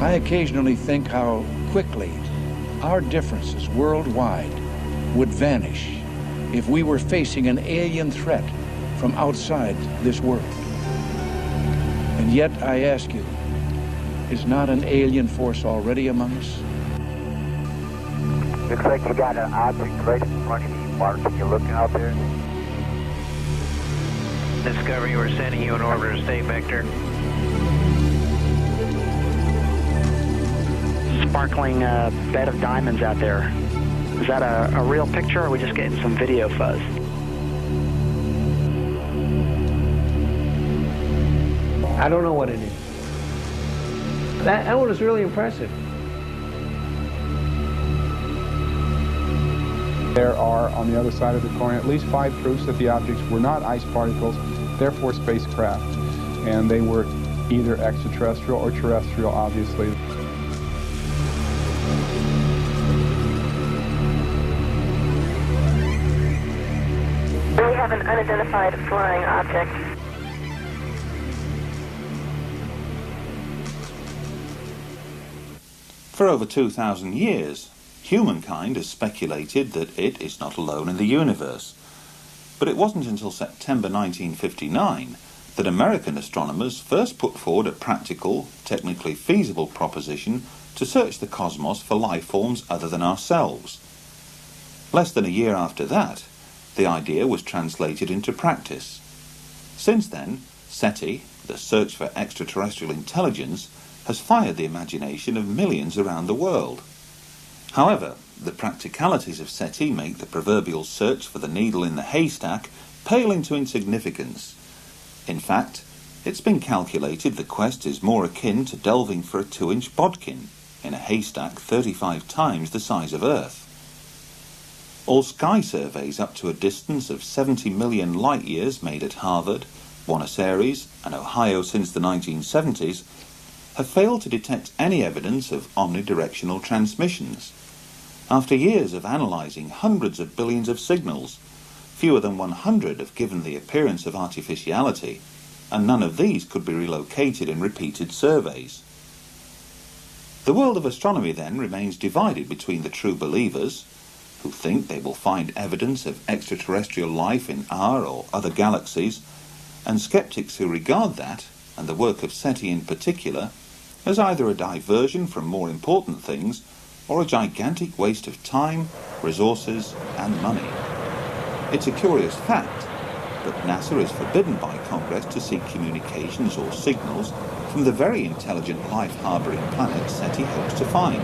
I occasionally think how quickly our differences worldwide would vanish if we were facing an alien threat from outside this world. And yet, I ask you, is not an alien force already among us? Looks like you got an object right in front of you, Mark. Can you look out there? Discovery, we're sending you an order to stay vector. Sparkling bed of diamonds out there. Is that a real picture, or are we just getting some video fuzz? I don't know what it is. That one is really impressive. There are, on the other side of the coin, at least 5 proofs that the objects were not ice particles, therefore spacecraft, and they were either extraterrestrial or terrestrial, obviously. We have an unidentified flying object. For over 2,000 years, humankind has speculated that it is not alone in the universe. But it wasn't until September 1959 that American astronomers first put forward a practical, technically feasible proposition to search the cosmos for life forms other than ourselves. Less than a year after that, the idea was translated into practice. Since then, SETI, the search for extraterrestrial intelligence, has fired the imagination of millions around the world. However, the practicalities of SETI make the proverbial search for the needle in the haystack pale into insignificance. In fact, it's been calculated the quest is more akin to delving for a 2-inch bodkin in a haystack 35 times the size of Earth. All sky surveys up to a distance of 70 million light-years made at Harvard, Buenos Aires and Ohio since the 1970s have failed to detect any evidence of omnidirectional transmissions. After years of analysing hundreds of billions of signals, fewer than 100 have given the appearance of artificiality, and none of these could be relocated in repeated surveys. The world of astronomy then remains divided between the true believers, who think they will find evidence of extraterrestrial life in our or other galaxies, and skeptics who regard that, and the work of SETI in particular, as either a diversion from more important things or a gigantic waste of time, resources and money. It's a curious fact, but NASA is forbidden by Congress to seek communications or signals from the very intelligent life-harbouring planet SETI hopes to find.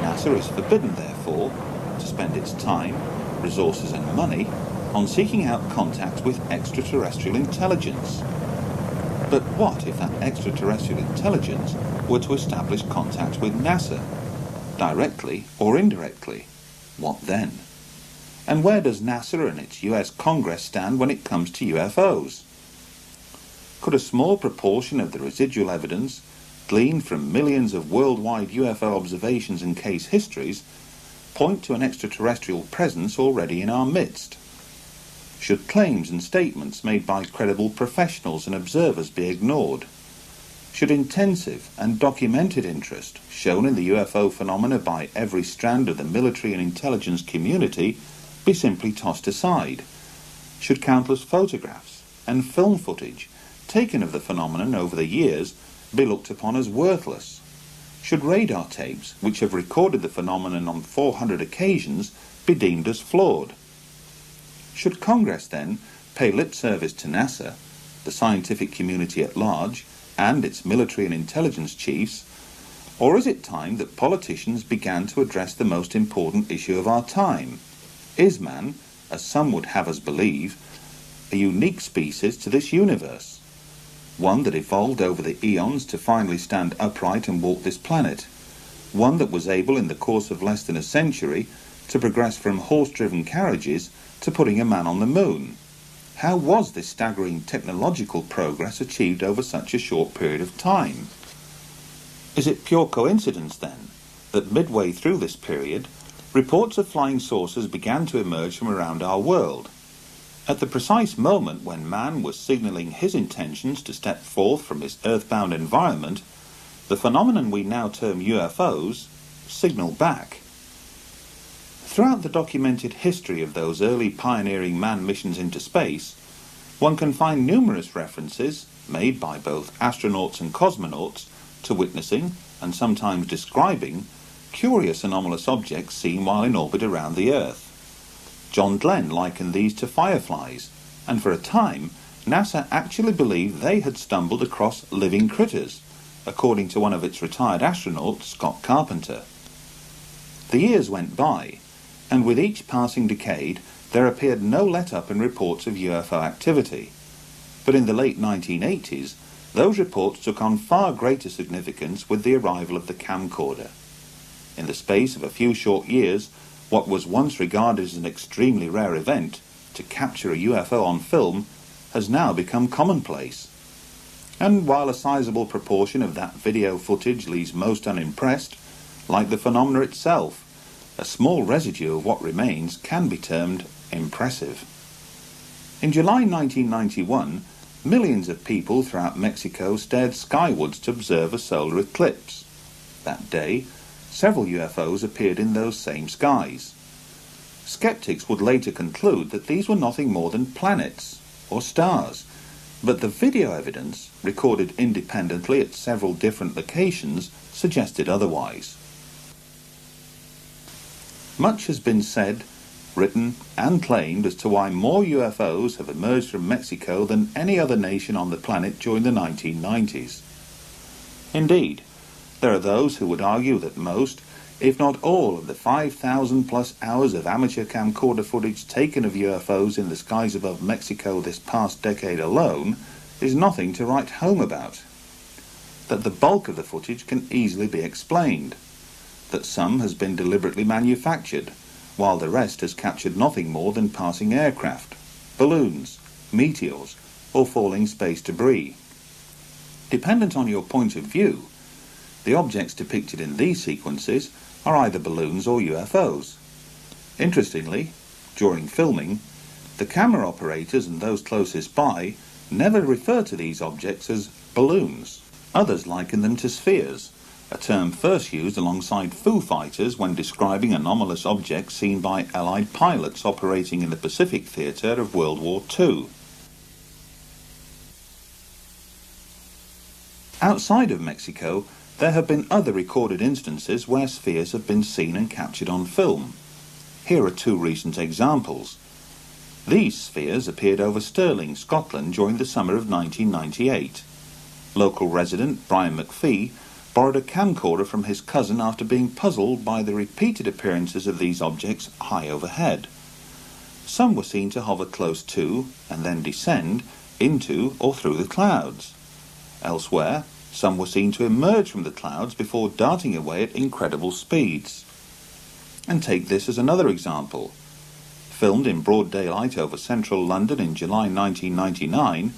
NASA is forbidden, therefore, to spend its time, resources and money on seeking out contact with extraterrestrial intelligence. But what if that extraterrestrial intelligence were to establish contact with NASA, directly or indirectly? What then? And where does NASA and its US Congress stand when it comes to UFOs? Could a small proportion of the residual evidence, gleaned from millions of worldwide UFO observations and case histories, point to an extraterrestrial presence already in our midst? Should claims and statements made by credible professionals and observers be ignored? Should intensive and documented interest shown in the UFO phenomena by every strand of the military and intelligence community be simply tossed aside? Should countless photographs and film footage taken of the phenomenon over the years be looked upon as worthless? Should radar tapes, which have recorded the phenomenon on 400 occasions, be deemed as flawed? Should Congress, then, pay lip service to NASA, the scientific community at large, and its military and intelligence chiefs, or is it time that politicians began to address the most important issue of our time? Is man, as some would have us believe, a unique species to this universe? One that evolved over the eons to finally stand upright and walk this planet? One that was able, in the course of less than a century, to progress from horse-driven carriages to putting a man on the moon? How was this staggering technological progress achieved over such a short period of time? Is it pure coincidence, then, that midway through this period, reports of flying saucers began to emerge from around our world? At the precise moment when man was signalling his intentions to step forth from his earthbound environment, the phenomenon we now term UFOs signal back. Throughout the documented history of those early pioneering manned missions into space, one can find numerous references, made by both astronauts and cosmonauts, to witnessing, and sometimes describing, curious anomalous objects seen while in orbit around the Earth. John Glenn likened these to fireflies, and for a time, NASA actually believed they had stumbled across living critters, according to one of its retired astronauts, Scott Carpenter. The years went by, and with each passing decade, there appeared no let-up in reports of UFO activity. But in the late 1980s, those reports took on far greater significance with the arrival of the camcorder. In the space of a few short years, what was once regarded as an extremely rare event, to capture a UFO on film, has now become commonplace. And while a sizable proportion of that video footage leaves most unimpressed, like the phenomena itself, a small residue of what remains can be termed impressive. In July 1991, millions of people throughout Mexico stared skywards to observe a solar eclipse. That day, several UFOs appeared in those same skies. Skeptics would later conclude that these were nothing more than planets or stars, but the video evidence, recorded independently at several different locations, suggested otherwise. Much has been said, written and claimed as to why more UFOs have emerged from Mexico than any other nation on the planet during the 1990s. Indeed, there are those who would argue that most, if not all, of the 5,000 plus hours of amateur camcorder footage taken of UFOs in the skies above Mexico this past decade alone is nothing to write home about. That the bulk of the footage can easily be explained. That some has been deliberately manufactured, while the rest has captured nothing more than passing aircraft, balloons, meteors, or falling space debris. Dependent on your point of view, the objects depicted in these sequences are either balloons or UFOs. Interestingly, during filming, the camera operators and those closest by never refer to these objects as balloons. Others liken them to spheres, a term first used alongside Foo Fighters when describing anomalous objects seen by Allied pilots operating in the Pacific theatre of World War II. Outside of Mexico, there have been other recorded instances where spheres have been seen and captured on film. Here are two recent examples. These spheres appeared over Stirling, Scotland during the summer of 1998. Local resident Brian McPhee borrowed a camcorder from his cousin after being puzzled by the repeated appearances of these objects high overhead. Some were seen to hover close to and then descend into or through the clouds. Elsewhere, some were seen to emerge from the clouds before darting away at incredible speeds. And take this as another example. Filmed in broad daylight over central London in July 1999,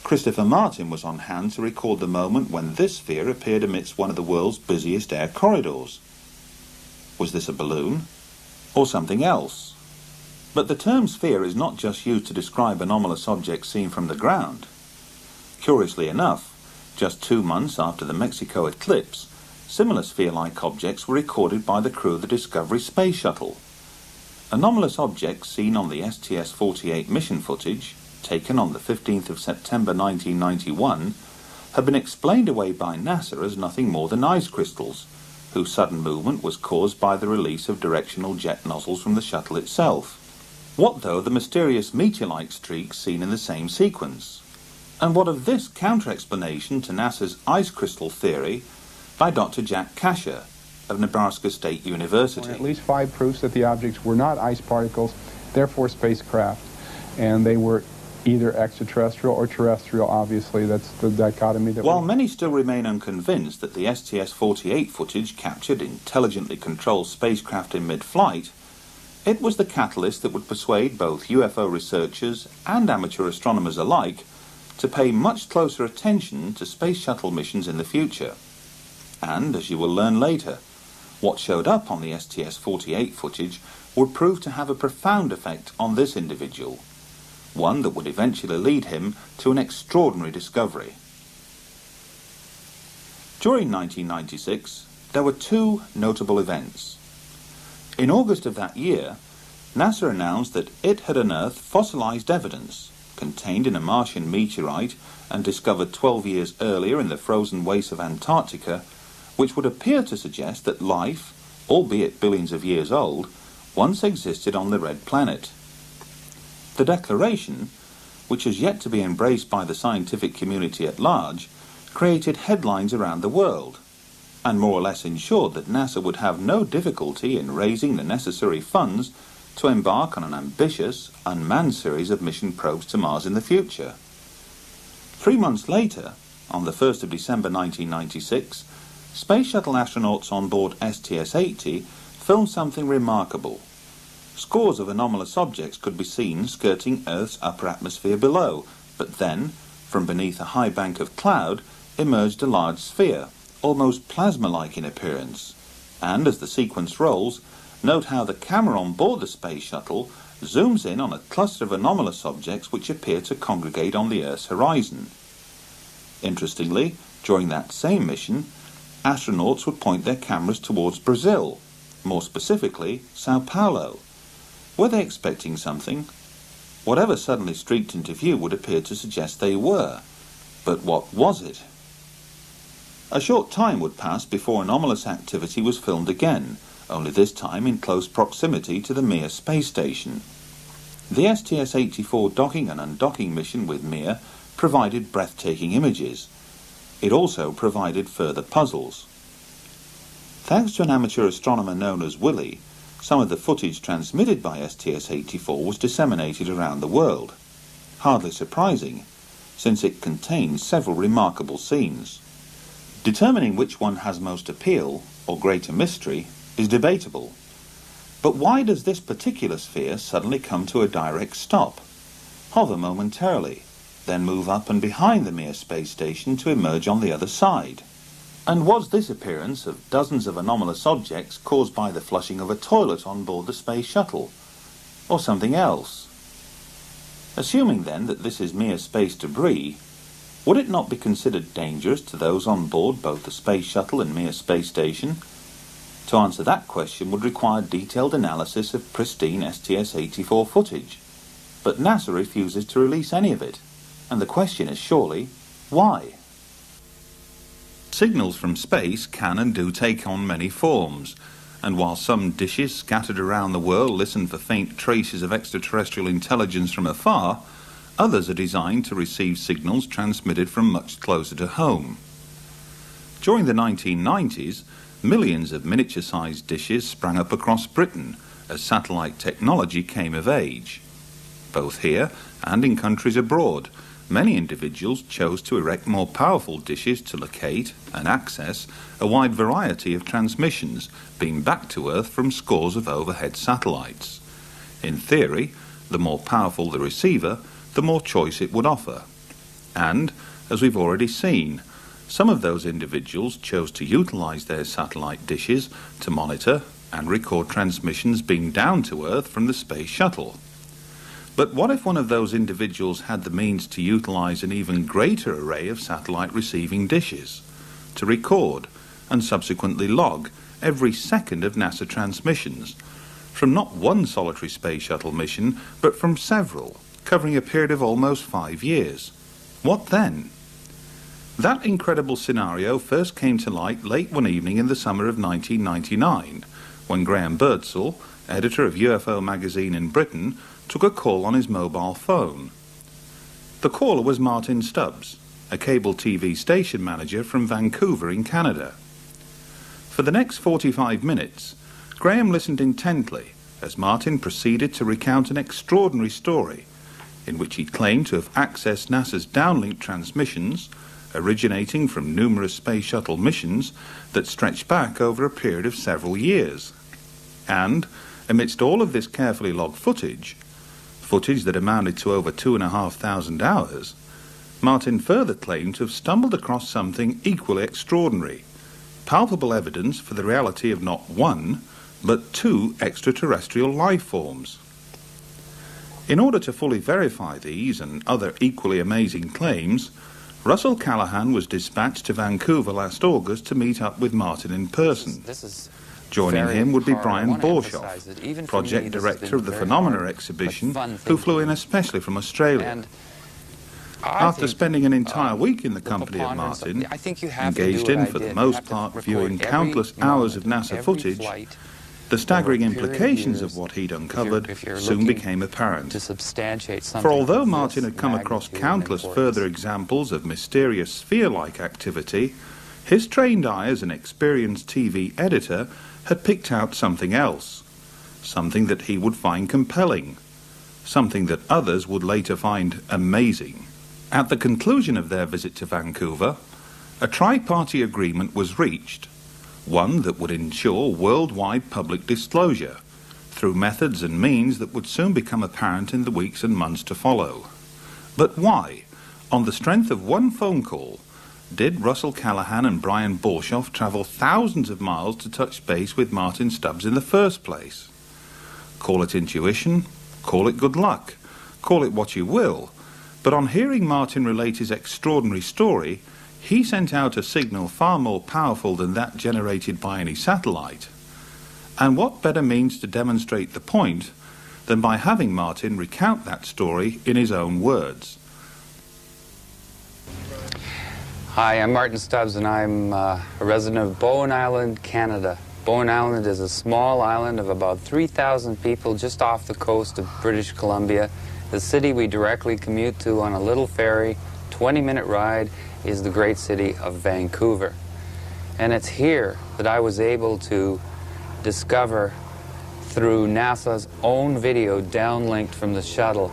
Christopher Martin was on hand to record the moment when this sphere appeared amidst one of the world's busiest air corridors. Was this a balloon? Or something else? But the term sphere is not just used to describe anomalous objects seen from the ground. Curiously enough, just 2 months after the Mexico eclipse, similar sphere-like objects were recorded by the crew of the Discovery space shuttle. Anomalous objects seen on the STS-48 mission footage, taken on the 15th of September 1991, have been explained away by NASA as nothing more than ice crystals, whose sudden movement was caused by the release of directional jet nozzles from the shuttle itself. What, though, the mysterious meteor-like streaks seen in the same sequence? And what of this counter-explanation to NASA's ice crystal theory by Dr. Jack Kasher of Nebraska State University? At least 5 proofs that the objects were not ice particles, therefore spacecraft, and they were either extraterrestrial or terrestrial. Obviously, that's the dichotomy that While many still remain unconvinced that the STS-48 footage captured intelligently controlled spacecraft in mid-flight, it was the catalyst that would persuade both UFO researchers and amateur astronomers alike to pay much closer attention to space shuttle missions in the future. And, as you will learn later, what showed up on the STS-48 footage would prove to have a profound effect on this individual, one that would eventually lead him to an extraordinary discovery. During 1996, there were two notable events. In August of that year, NASA announced that it had unearthed fossilized evidence contained in a Martian meteorite and discovered 12 years earlier in the frozen wastes of Antarctica, which would appear to suggest that life, albeit billions of years old, once existed on the red planet. The declaration, which has yet to be embraced by the scientific community at large, created headlines around the world, and more or less ensured that NASA would have no difficulty in raising the necessary funds to embark on an ambitious, unmanned series of mission probes to Mars in the future. 3 months later, on the 1st of December 1996, Space Shuttle astronauts on board STS-80 filmed something remarkable. Scores of anomalous objects could be seen skirting Earth's upper atmosphere below, but then, from beneath a high bank of cloud, emerged a large sphere, almost plasma-like in appearance. And as the sequence rolls, note how the camera on board the Space Shuttle zooms in on a cluster of anomalous objects which appear to congregate on the Earth's horizon. Interestingly, during that same mission, astronauts would point their cameras towards Brazil, more specifically, Sao Paulo. Were they expecting something? Whatever suddenly streaked into view would appear to suggest they were. But what was it? A short time would pass before anomalous activity was filmed again, only this time in close proximity to the Mir space station. The STS-84 docking and undocking mission with Mir provided breathtaking images. It also provided further puzzles. Thanks to an amateur astronomer known as Willie, some of the footage transmitted by STS-84 was disseminated around the world. Hardly surprising, since it contains several remarkable scenes. Determining which one has most appeal, or greater mystery, is debatable. But why does this particular sphere suddenly come to a direct stop, hover momentarily, then move up and behind the Mir space station to emerge on the other side? And was this appearance of dozens of anomalous objects caused by the flushing of a toilet on board the Space Shuttle, or something else? Assuming then that this is mere space debris, would it not be considered dangerous to those on board both the Space Shuttle and Mir space station? To answer that question would require detailed analysis of pristine STS-84 footage, but NASA refuses to release any of it, and the question is surely, why? Signals from space can and do take on many forms, and while some dishes scattered around the world listen for faint traces of extraterrestrial intelligence from afar, others are designed to receive signals transmitted from much closer to home. During the 1990s, millions of miniature-sized dishes sprang up across Britain as satellite technology came of age. Both here and in countries abroad, many individuals chose to erect more powerful dishes to locate and access a wide variety of transmissions being back to Earth from scores of overhead satellites. In theory, the more powerful the receiver, the more choice it would offer. And, as we've already seen, some of those individuals chose to utilize their satellite dishes to monitor and record transmissions being down to Earth from the Space Shuttle. But what if one of those individuals had the means to utilize an even greater array of satellite receiving dishes, to record and subsequently log every second of NASA transmissions, from not one solitary Space Shuttle mission, but from several, covering a period of almost 5 years? What then? That incredible scenario first came to light late one evening in the summer of 1999, when Graham Birdsall, editor of UFO magazine in Britain, took a call on his mobile phone. The caller was Martin Stubbs, a cable TV station manager from Vancouver in Canada. For the next 45 minutes, Graham listened intently as Martin proceeded to recount an extraordinary story in which he claimed to have accessed NASA's downlink transmissions originating from numerous Space Shuttle missions that stretched back over a period of several years. And, amidst all of this carefully logged footage that amounted to over 2,500 hours, Martin further claimed to have stumbled across something equally extraordinary, palpable evidence for the reality of not one, but 2 extraterrestrial life forms. In order to fully verify these and other equally amazing claims, Russell Callahan was dispatched to Vancouver last August to meet up with Martin in person. Joining him would be Brian Borshoff, project director of the Phenomena exhibition, who flew in especially from Australia. After spending an entire week in the company of Martin, engaged in, for the most part, viewing countless hours of NASA footage, the staggering implications of what he'd uncovered soon became apparent. For although Martin had come across countless further examples of mysterious sphere-like activity, his trained eye as an experienced TV editor had picked out something else, something that he would find compelling, something that others would later find amazing. At the conclusion of their visit to Vancouver, a tri-party agreement was reached, one that would ensure worldwide public disclosure through methods and means that would soon become apparent in the weeks and months to follow. But why, on the strength of one phone call, did Russell Callahan and Brian Borshoff travel thousands of miles to touch base with Martin Stubbs in the first place? Call it intuition, call it good luck, call it what you will, but on hearing Martin relate his extraordinary story, he sent out a signal far more powerful than that generated by any satellite. And what better means to demonstrate the point than by having Martin recount that story in his own words? Hi, I'm Martin Stubbs, and I'm a resident of Bowen Island, Canada. Bowen Island is a small island of about 3,000 people just off the coast of British Columbia. The city we directly commute to on a little ferry, 20-minute ride, is the great city of Vancouver. And it's here that I was able to discover, through NASA's own video downlinked from the shuttle,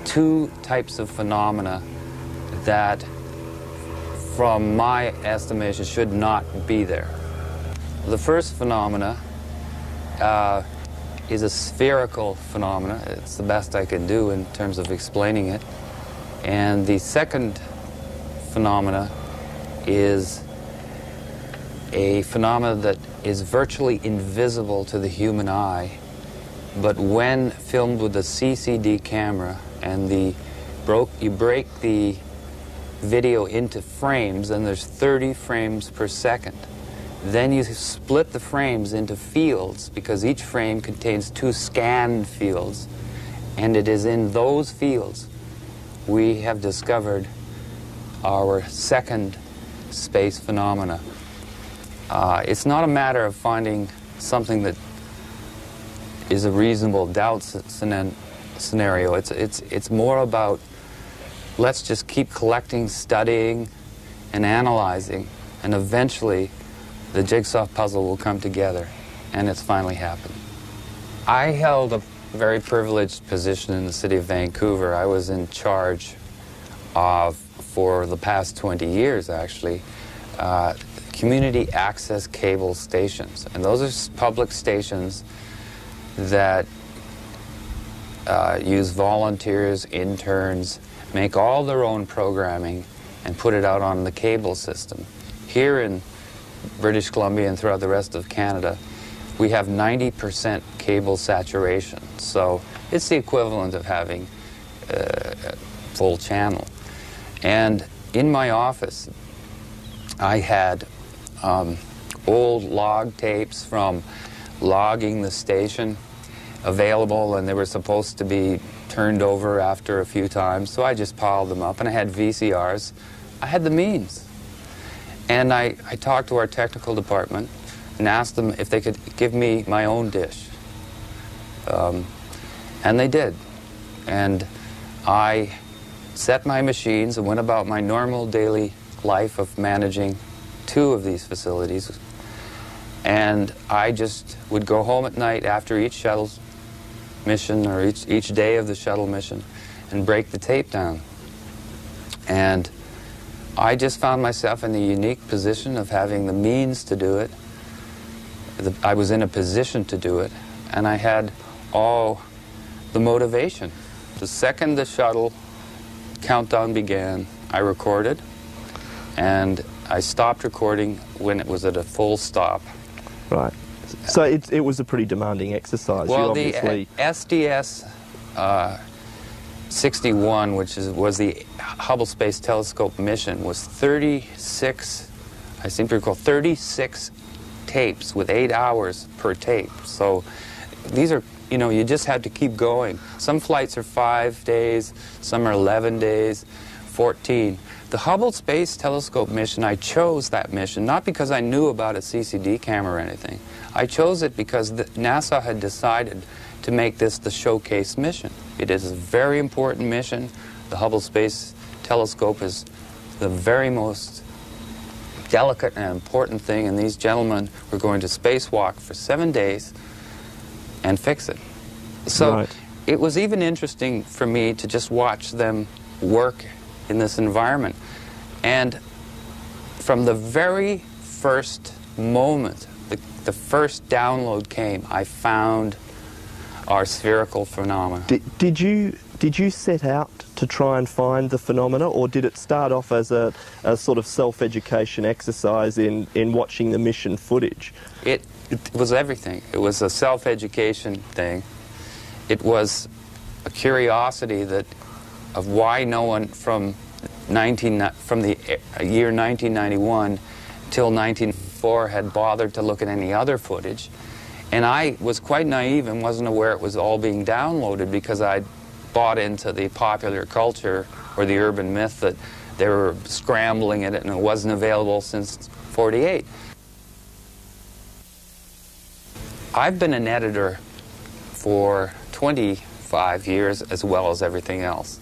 two types of phenomena that, from my estimation, should not be there. The first phenomena is a spherical phenomena. It's the best I can do in terms of explaining it. And the second phenomena is a phenomena that is virtually invisible to the human eye, but when filmed with a CCD camera and you break the video into frames, and there's 30 frames per second. Then you split the frames into fields, because each frame contains 2 scanned fields, and it is in those fields we have discovered our second space phenomena. It's not a matter of finding something that is a reasonable doubt scenario. It's more about, let's just keep collecting, studying, and analyzing, and eventually the jigsaw puzzle will come together, and it's finally happened. I held a very privileged position in the city of Vancouver. I was in charge of, for the past 20 years actually, community access cable stations. And those are public stations that use volunteers, interns, make all their own programming, and put it out on the cable system. Here in British Columbia and throughout the rest of Canada, we have 90% cable saturation. So it's the equivalent of having a full channel. And in my office, I had old log tapes from logging the station available, and they were supposed to be turned over after a few times, so I just piled them up. And I had VCRs. I had the means. And I talked to our technical department and asked them if they could give me my own dish. And they did. And I set my machines and went about my normal daily life of managing 2 of these facilities. And I just would go home at night after each shuttle mission, or each day of the shuttle mission, and break the tape down. And I just found myself in the unique position of having the means to do it. I was in a position to do it, and I had all the motivation. The second the shuttle countdown began, I recorded, and I stopped recording when it was at a full stop. Right. So it was a pretty demanding exercise. Well, you obviously... the SDS 61, which was the Hubble Space Telescope mission, was 36, I seem to recall, 36 tapes with 8 hours per tape. So these are, you know, you just had to keep going. Some flights are 5 days, some are 11 days, 14. The Hubble Space Telescope mission, I chose that mission not because I knew about a CCD camera or anything. I chose it because NASA had decided to make this the showcase mission. It is a very important mission. The Hubble Space Telescope is the very most delicate and important thing, and these gentlemen were going to spacewalk for 7 days and fix it. So it was even interesting for me to just watch them work in this environment. And from the very first moment, the first download came, I found our spherical phenomena. Did you set out to try and find the phenomena, or did it start off as a sort of self-education exercise in watching the mission footage? It was everything. It was a self-education thing. It was a curiosity of why no one from the year 1991 till 1994 had bothered to look at any other footage. And I was quite naive and wasn't aware it was all being downloaded because I'd bought into the popular culture or the urban myth that they were scrambling at it and it wasn't available since '48. I've been an editor for 25 years as well as everything else.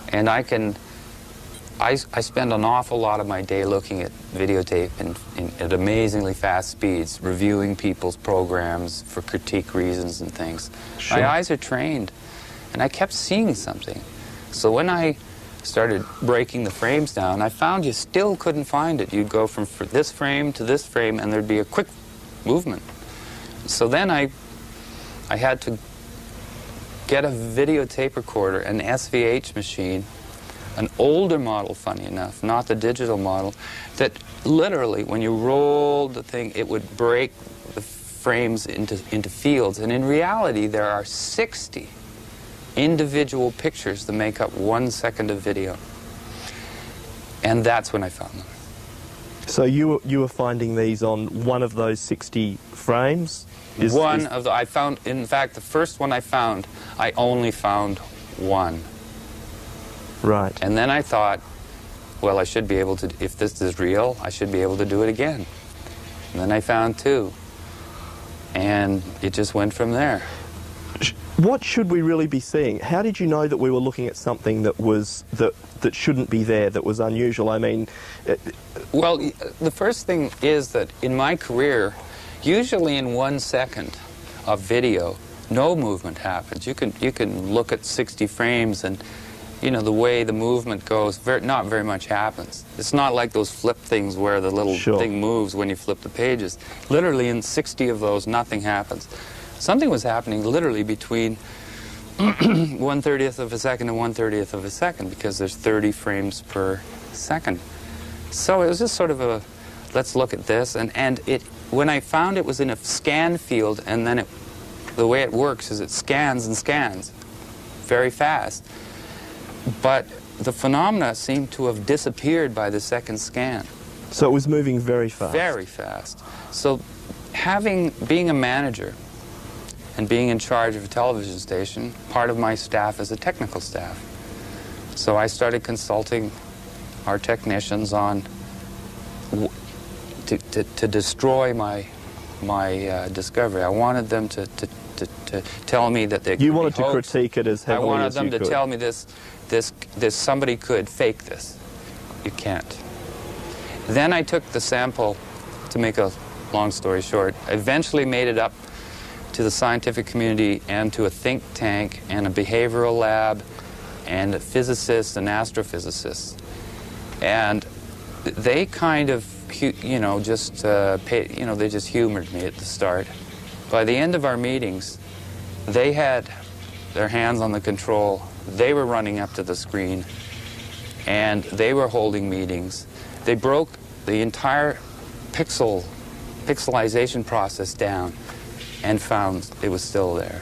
And I spend an awful lot of my day looking at videotape at amazingly fast speeds, reviewing people's programs for critique reasons and things. Sure. My eyes are trained, and I kept seeing something. So when I started breaking the frames down, I found you still couldn't find it. You'd go from this frame to this frame, and there'd be a quick movement. So then I had to get a videotape recorder, an SVH machine, an older model, funny enough, not the digital model, that literally, when you rolled the thing, it would break the frames into fields. And in reality, there are 60 individual pictures that make up 1 second of video. And that's when I found them. So you were finding these on one of those 60 frames? I found, in fact, the first one I found, I only found one. Right. And then I thought, well, I should be able to, if this is real, I should be able to do it again. And then I found 2. And it just went from there. What should we really be seeing? How did you know that we were looking at something that was that shouldn't be there, that was unusual? I mean, well, the first thing is that in my career, usually in 1 second of video, no movement happens. You can look at 60 frames and, you know, the way the movement goes, not very much happens. It's not like those flip things where the little thing moves when you flip the pages. Literally in 60 of those, nothing happens. Something was happening literally between 1/30th of a second and 1/30th of a second, because there's 30 frames per second. So it was just sort of a, let's look at this. And when I found it was in a scan field, and then the way it works is it scans and scans very fast. But the phenomena seemed to have disappeared by the second scan. So it was moving very fast? Very fast. So being a manager and being in charge of a television station, part of my staff is a technical staff. So I started consulting our technicians on to destroy my discovery. I wanted them to tell me that they could. You wanted to critique it as heavily as you could. I wanted them to tell me this somebody could fake this. You can't. Then I took the sample, to make a long story short, eventually made it up to the scientific community and to a think tank and a behavioral lab and physicists and astrophysicists. And they kind of, you know, just they just humored me at the start. By the end of our meetings, they had their hands on the control. They were running up to the screen, and they were holding meetings. They broke the entire pixelization process down and found it was still there.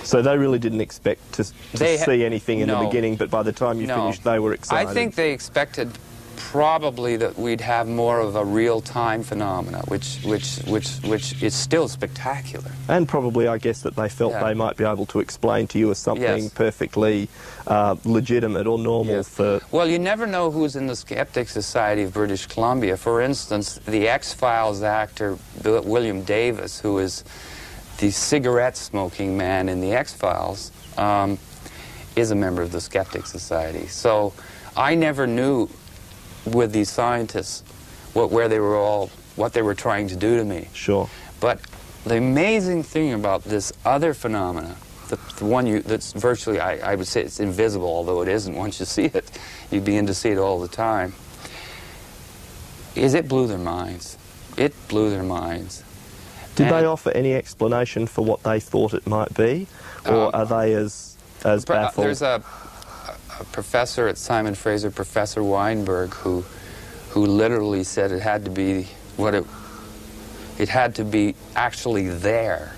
So they really didn't expect to see anything in the beginning, but by the time you finished, they were excited. I think they expected probably that we'd have more of a real-time phenomena, which is still spectacular. And probably, I guess, that they felt they might be able to explain to you as something perfectly legitimate or normal for... Well, you never know who's in the Skeptic Society of British Columbia. For instance, the X-Files actor William Davis, who is the cigarette-smoking man in the X-Files, is a member of the Skeptic Society. So I never knew with these scientists what they were trying to do to me. Sure. But the amazing thing about this other phenomena, the one that's virtually, I would say it's invisible, although it isn't once you see it. You begin to see it all the time. Is it blew their minds. It blew their minds. Did they offer any explanation for what they thought it might be? Or are they as baffled? There's a professor at Simon Fraser, Professor Weinberg, who literally said it had to be it had to be actually there,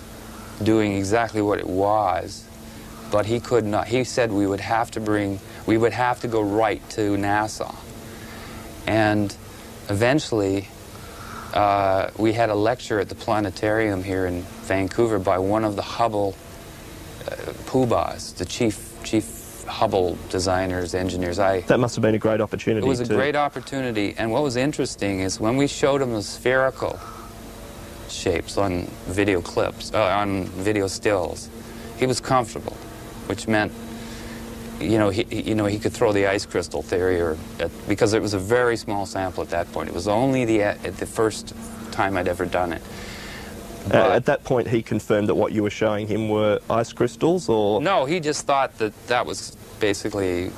doing exactly what it was, but he could not. He said we would have to go right to NASA, and eventually we had a lecture at the planetarium here in Vancouver by one of the Hubble poobahs, the chief Hubble designers, engineers. That must have been a great opportunity. It was a great opportunity, and what was interesting is when we showed him the spherical shapes on video clips, on video stills, he was comfortable, which meant, he could throw the ice crystal theory, because it was a very small sample at that point. It was only the first time I'd ever done it. At that point, he confirmed that what you were showing him were ice crystals, or...? No, he just thought that was basically...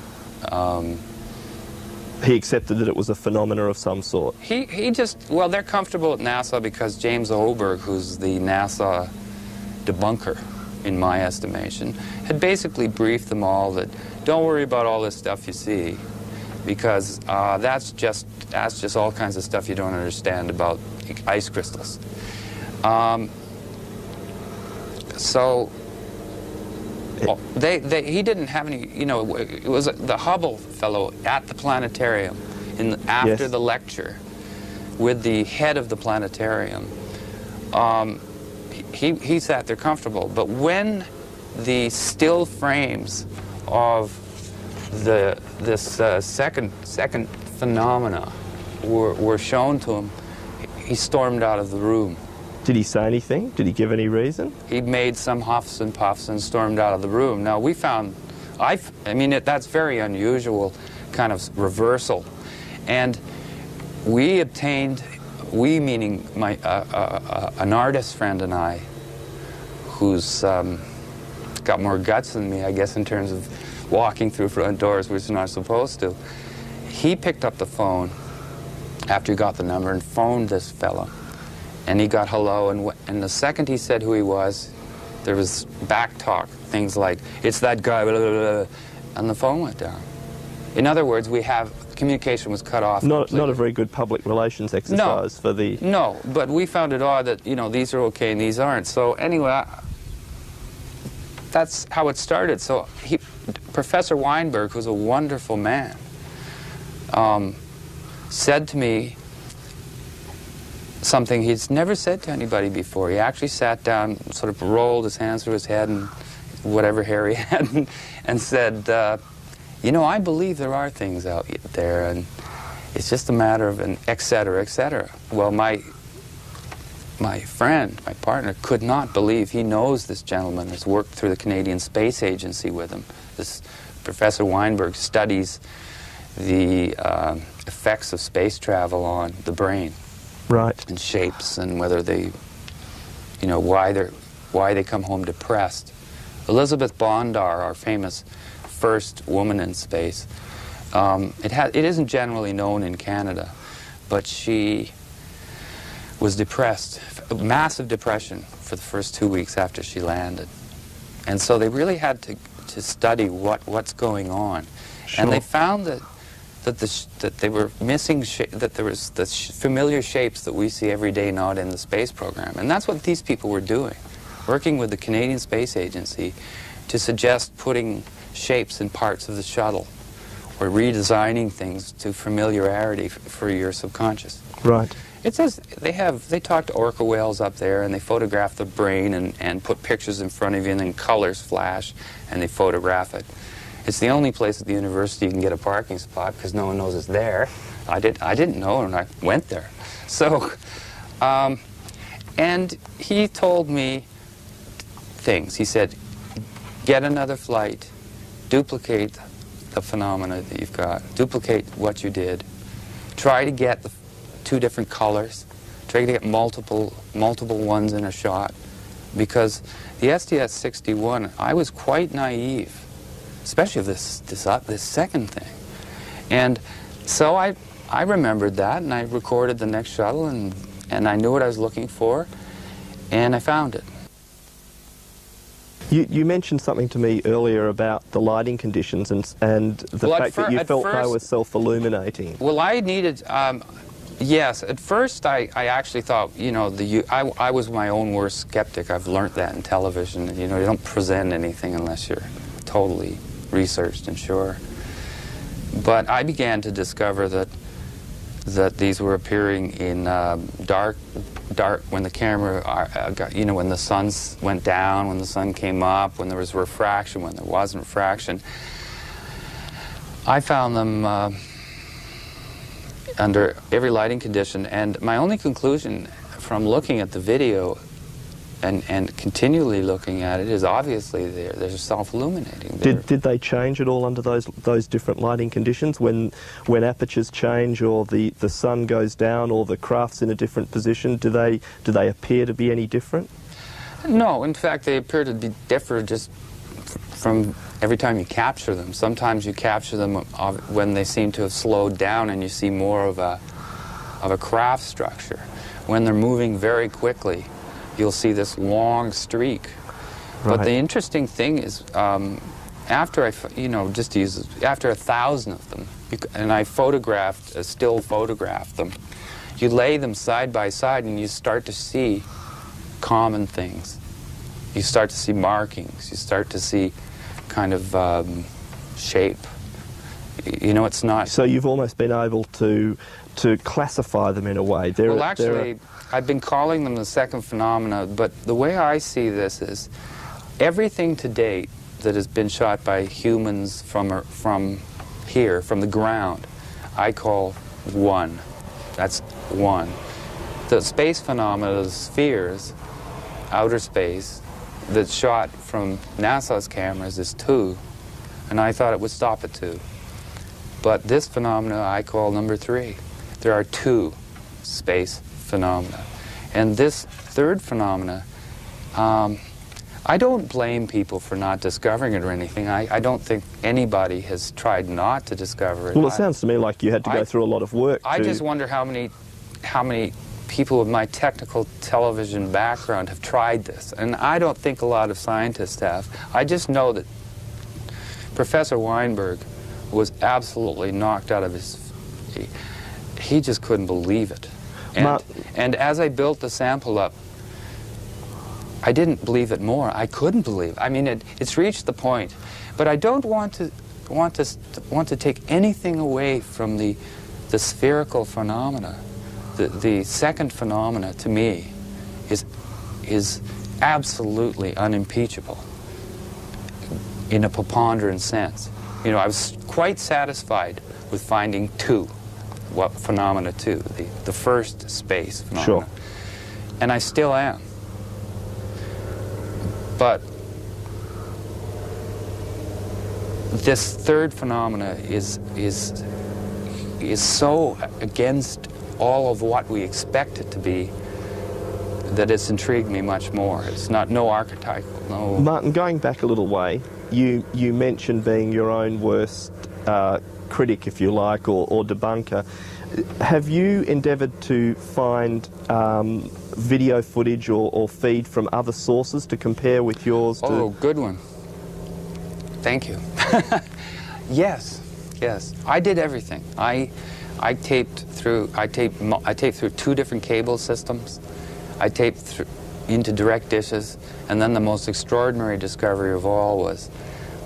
He accepted that it was a phenomena of some sort. He just... Well, they're comfortable at NASA because James Oberg, who's the NASA debunker, in my estimation, had basically briefed them all that, don't worry about all this stuff you see, because that's just all kinds of stuff you don't understand about ice crystals. So he didn't have any, it was the Hubble fellow at the planetarium after the lecture with the head of the planetarium. He sat there comfortable, but when the still frames of this second phenomena were shown to him, he stormed out of the room. Did he say anything? Did he give any reason? He made some huffs and puffs and stormed out of the room. Now, we found, that's very unusual kind of reversal. And we obtained, meaning an artist friend and I, who's got more guts than me, I guess, in terms of walking through front doors, which you're not supposed to. He picked up the phone after he got the number and phoned this fellow. And he got hello, and the second he said who he was, there was back talk, things like, it's that guy, blah, blah, blah, and the phone went down. In other words, communication was cut off. Not a very good public relations exercise for the... No, but we found it odd that, these are okay and these aren't. So anyway, that's how it started. So Professor Weinberg, who's a wonderful man, said to me something he's never said to anybody before. He actually sat down, sort of rolled his hands through his head and whatever hair he had, and said, I believe there are things out there, and it's just a matter of an et cetera, et cetera. Well, my friend, my partner, could not believe. He knows this gentleman, has worked through the Canadian Space Agency with him. This Professor Weinberg studies the effects of space travel on the brain. Right. And shapes, and whether they, why they come home depressed. Elizabeth Bondar, our famous first woman in space, it isn't generally known in Canada, but she was depressed, massive depression for the first 2 weeks after she landed, and so they really had to study what's going on, and they found that they were missing, that there was the familiar shapes that we see every day not in the space program. And that's what these people were doing. working with the Canadian Space Agency to suggest putting shapes in parts of the shuttle or redesigning things to familiarity for your subconscious. Right. It says they talk to orca whales up there, and they photograph the brain and put pictures in front of you, and then colors flash, and they photograph it. It's the only place at the university you can get a parking spot because no one knows it's there. I didn't know, and I went there. So, and he told me things. He said, get another flight, duplicate the phenomena that you've got, duplicate what you did, try to get the 2 different colors, try to get multiple ones in a shot, because the STS-61, I was quite naive, especially of this second thing. And so I remembered that, and I recorded the next shuttle, and I knew what I was looking for, and I found it. You mentioned something to me earlier about the lighting conditions and the fact that you felt they were self-illuminating. Well, I needed, yes, at first I actually thought, you know, I was my own worst skeptic. I've learned that in television. You know, you don't present anything unless you're totally researched and sure. But I began to discover that these were appearing in dark, when the camera, you know, when the sun went down, when the sun came up, when there was refraction, when there wasn't refraction. I found them under every lighting condition, and my only conclusion from looking at the video and continually looking at it is obviously they're self-illuminating. Did they change at all under those different lighting conditions when apertures change or the sun goes down or the craft's in a different position? Do they appear to be any different? No, in fact they appear to differ just from every time you capture them. Sometimes you capture them when they seem to have slowed down and you see more of a craft structure. When they're moving very quickly, you'll see this long streak. Right. But the interesting thing is, after after 1,000 of them, and I still photographed them, you lay them side by side and you start to see common things. You start to see markings. You start to see kind of shape. You know, it's not... So you've almost been able to classify them in a way. Well, actually, I've been calling them the second phenomena, but the way I see this is everything to date that has been shot by humans from here, from the ground, I call one. That's one. The space phenomena, the spheres, outer space, that's shot from NASA's cameras is 2, and I thought it would stop at 2. But this phenomena I call number 3. There are 2 space phenomena. And this third phenomena, I don't blame people for not discovering it or anything. I don't think anybody has tried not to discover it. Well, it sounds to me like you had to go through a lot of work. I just wonder how many people with my technical television background have tried this. And I don't think a lot of scientists have. I just know that Professor Weinberg was absolutely knocked out of his... He just couldn't believe it. And as I built the sample up, I didn't believe it more. I couldn't believe it. I mean, it's reached the point. But I don't want to take anything away from the spherical phenomena. The second phenomena, to me, is absolutely unimpeachable in a preponderant sense. You know, I was quite satisfied with finding 2. What phenomena 2, the first space phenomena. Sure. And I still am. But this third phenomena is so against all of what we expect it to be that it's intrigued me much more. It's no archetypal, no... Martin, going back a little way, you mentioned being your own worst critic, if you like, or debunker. Have you endeavoured to find video footage or feed from other sources to compare with yours? Oh, good one. Thank you. Yes. I did everything. I taped through 2 different cable systems. I taped into direct dishes, and then the most extraordinary discovery of all was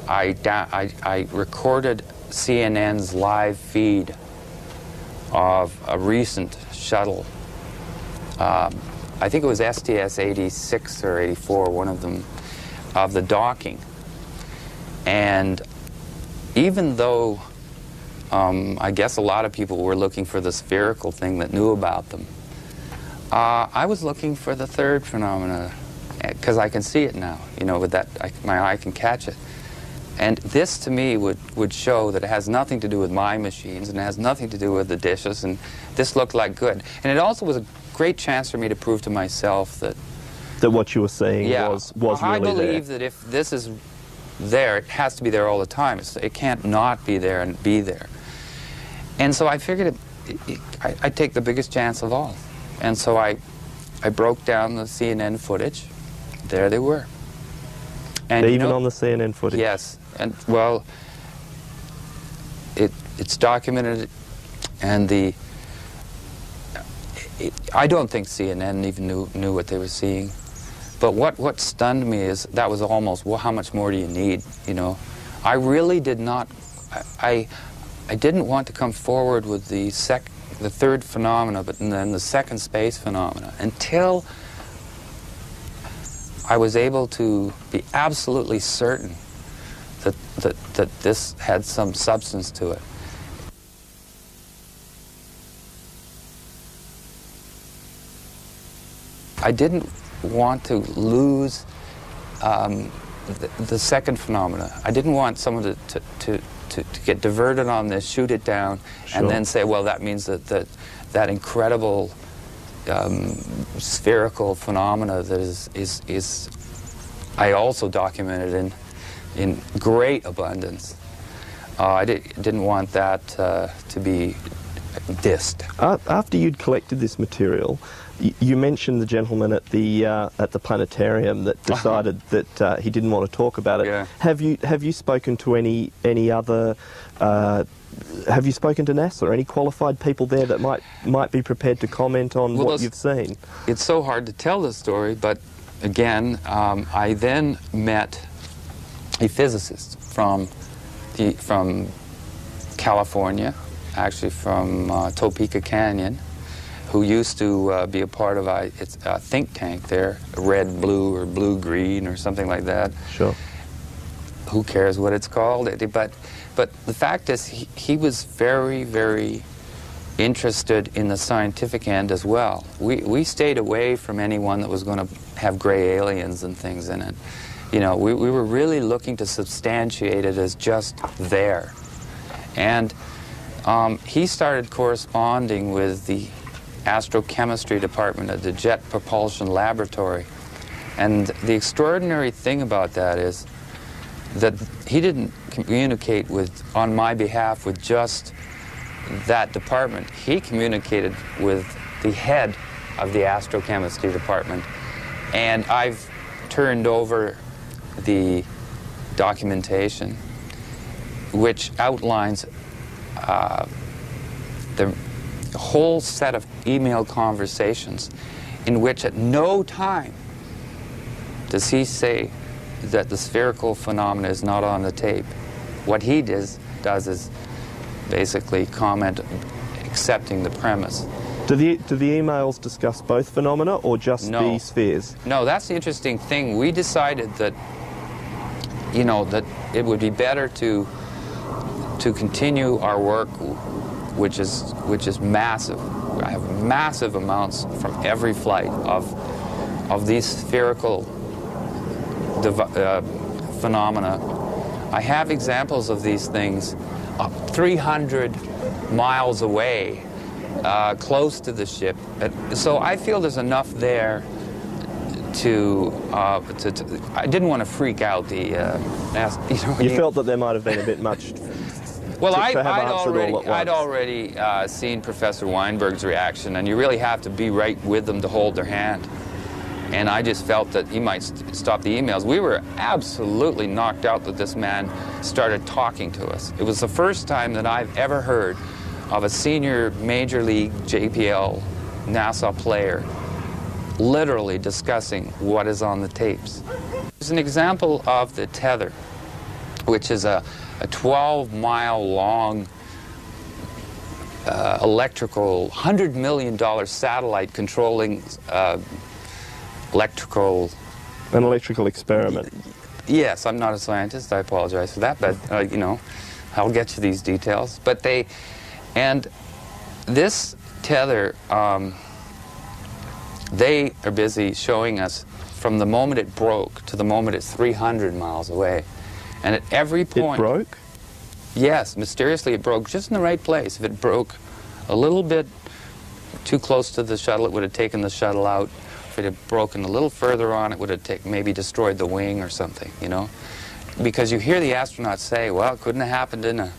I recorded CNN's live feed of a recent shuttle. I think it was STS-86 or 84, one of them, of the docking. And even though I guess a lot of people were looking for the spherical thing that knew about them, I was looking for the third phenomena, because I can see it now, you know, with that, my eye can catch it. And this, to me, would show that it has nothing to do with my machines, and it has nothing to do with the dishes, and this looked like good. And it also was a great chance for me to prove to myself that what you were seeing was really there. I believe that if this is there, it has to be there all the time. It can't not be there and be there. And so I figured I'd take the biggest chance of all. And so I broke down the CNN footage. There they were. And even on the CNN footage? Yes. And, well, it's documented, and I don't think CNN even knew what they were seeing. But what stunned me is that was almost, well, how much more do you need, you know? I really did not, I didn't want to come forward with the third phenomena, but then the second space phenomena, until I was able to be absolutely certain that this had some substance to it. I didn't want to lose the second phenomena. I didn't want someone to get diverted on this, shoot it down, Sure. and then say, well, that means that incredible spherical phenomena that is I also documented in great abundance. I didn't want that to be dissed. After you'd collected this material, you mentioned the gentleman at the planetarium that decided that he didn't want to talk about it. Yeah. Have you spoken to any other? Have you spoken to NASA or any qualified people there that might be prepared to comment on what you've seen? It's so hard to tell this story, but again, I then met a physicist from California, actually from Topeka Canyon, who used to be a part of a think tank there, red, blue, or blue-green, or something like that. Sure. Who cares what it's called? But the fact is, he was very, very interested in the scientific end as well. We stayed away from anyone that was going to have gray aliens and things in it. You know, we were really looking to substantiate it as just there. And he started corresponding with the astrochemistry department at the Jet Propulsion Laboratory. And the extraordinary thing about that is that he didn't communicate on my behalf with just that department. He communicated with the head of the astrochemistry department. And I've turned over the documentation which outlines the whole set of email conversations in which at no time does he say that the spherical phenomena is not on the tape. What he does is basically comment accepting the premise. Do the emails discuss both phenomena or just the spheres? No, that's the interesting thing. We decided that, you know, that it would be better to continue our work, which is massive. I have massive amounts from every flight of these spherical phenomena. I have examples of these things 300 miles away, close to the ship. So I feel there's enough there to I didn't want to freak out the you felt that there might have been a bit much. Well, I'd already seen Professor Weinberg's reaction, and you really have to be right with them to hold their hand. And I just felt that he might stop the emails. We were absolutely knocked out that this man started talking to us. It was the first time that I've ever heard of a senior Major League JPL NASA player literally discussing what is on the tapes. There's an example of the tether, which is a 12-mile long electrical, $100 million satellite controlling electrical... An electrical experiment. Yes, I'm not a scientist, I apologize for that, but you know, I'll get you these details. But and this tether, they are busy showing us from the moment it broke to the moment it's 300 miles away. And at every point... It broke? Yes, mysteriously it broke just in the right place. If it broke a little bit too close to the shuttle, it would have taken the shuttle out. If it had broken a little further on, it would have maybe destroyed the wing or something, you know? Because you hear the astronauts say, well, it couldn't have happened in a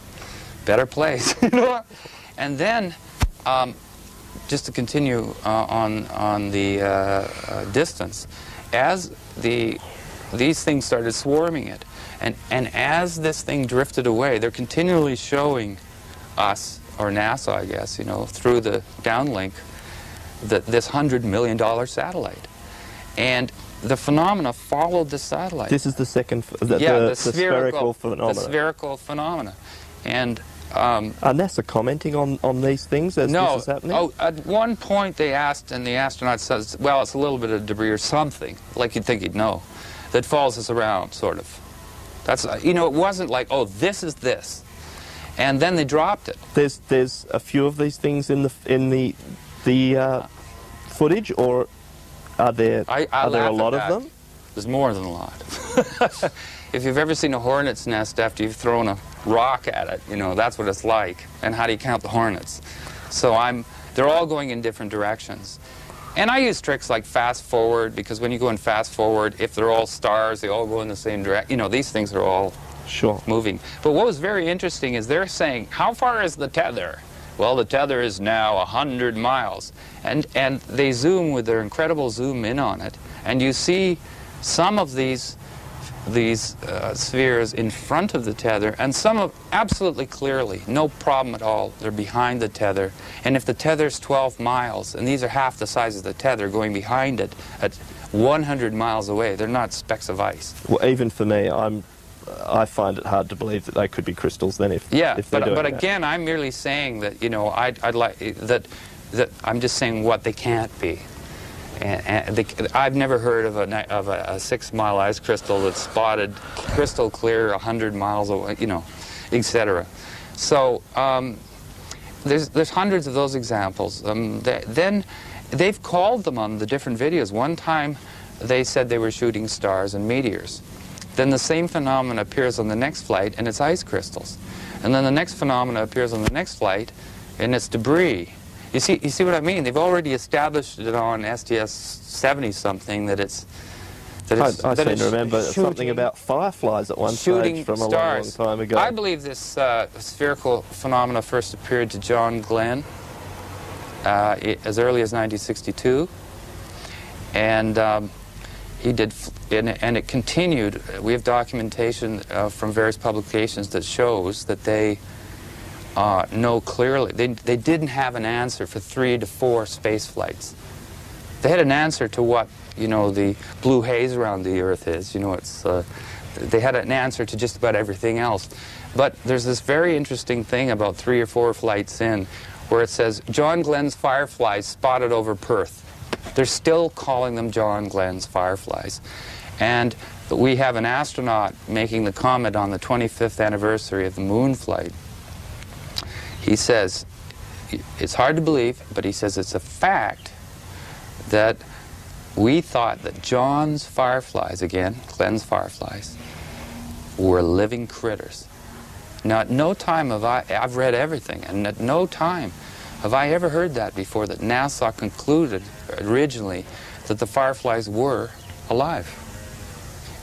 better place, you know? And then, just to continue on the distance, as these things started swarming it, and as this thing drifted away, they're continually showing us, or NASA, I guess, you know, through the downlink, this $100 million satellite. And the phenomena followed the satellite. This is the second, the spherical phenomena. The spherical phenomena. And are NASA commenting on these things as this is happening? Oh, at one point they asked, and the astronaut says, well, it's a little bit of debris or something, like you'd think he'd know, that follows us around, sort of. That's, you know, it wasn't like, oh, this is this. And then they dropped it. There's a few of these things in the footage, or are there a lot of them? There's more than a lot. If you've ever seen a hornet's nest after you've thrown a rock at it, you know, that's what it's like. And how do you count the hornets? So they're all going in different directions. And I use tricks like fast forward, because when you go in fast forward, if they're all stars, they all go in the same direction. You know, these things are all moving. But what was very interesting is they're saying, how far is the tether? Well, the tether is now 100 miles. And they zoom with their incredible zoom in on it, and you see some of these spheres in front of the tether, and some of absolutely clearly, no problem at all, they're behind the tether. And if the tether's 12 miles, and these are half the size of the tether going behind it at 100 miles away, they're not specks of ice. Well, even for me, I find it hard to believe that they could be crystals then if but again, I'm merely saying that, you know, I'd like that I'm just saying what they can't be. And I've never heard of a 6-mile ice crystal that's spotted crystal clear 100 miles away, you know, etc. So there's hundreds of those examples. Then they've called them on the different videos. One time they said they were shooting stars and meteors. Then the same phenomenon appears on the next flight, and it's ice crystals. And then the next phenomenon appears on the next flight, and it's debris. You see what I mean? They've already established it on STS-70-something that it's... I seem to remember something about fireflies at one stage from a long time ago. I believe this spherical phenomena first appeared to John Glenn as early as 1962. And he did, and it continued. We have documentation from various publications that shows that they know clearly. They didn't have an answer for 3 to 4 space flights. They had an answer to what, you know, the blue haze around the Earth is. You know, it's they had an answer to just about everything else. But there's this very interesting thing about 3 or 4 flights in, where it says John Glenn's fireflies spotted over Perth. They're still calling them John Glenn's fireflies. And we have an astronaut making the comment on the 25th anniversary of the moon flight. He says, it's hard to believe, but he says it's a fact that we thought that John's fireflies, again, Glenn's fireflies, were living critters. Now, at no time have I've read everything, and at no time have I ever heard that before, that NASA concluded originally that the fireflies were alive.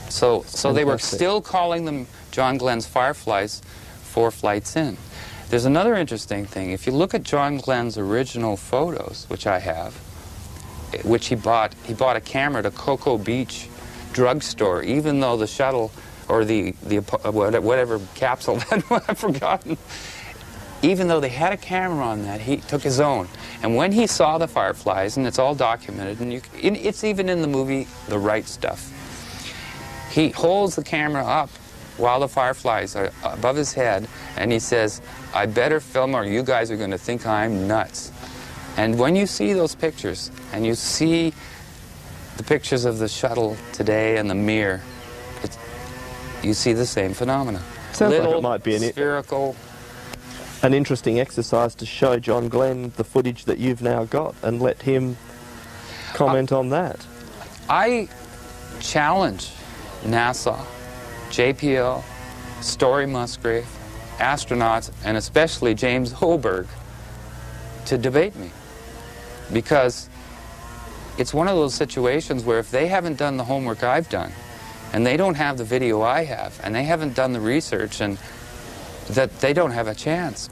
So they were still calling them John Glenn's fireflies 4 flights in. There's another interesting thing. If you look at John Glenn's original photos, which I have, which he bought a camera at a Cocoa Beach drugstore, even though the shuttle or the whatever capsule that I've forgotten, even though they had a camera on that, he took his own. And when he saw the fireflies, and it's all documented, and it's even in the movie The Right Stuff, he holds the camera up while the fireflies are above his head, and he says, "I better film or you guys are going to think I'm nuts." And when you see those pictures, and you see the pictures of the shuttle today and the Mir, you see the same phenomena. Sounds Little, like it might be spherical. an interesting exercise to show John Glenn the footage that you've now got and let him comment on that. I challenge NASA, JPL, Story Musgrave, astronauts, and especially James Hoberg to debate me. Because it's one of those situations where if they haven't done the homework I've done, and they don't have the video I have, and they haven't done the research, and that they don't have a chance.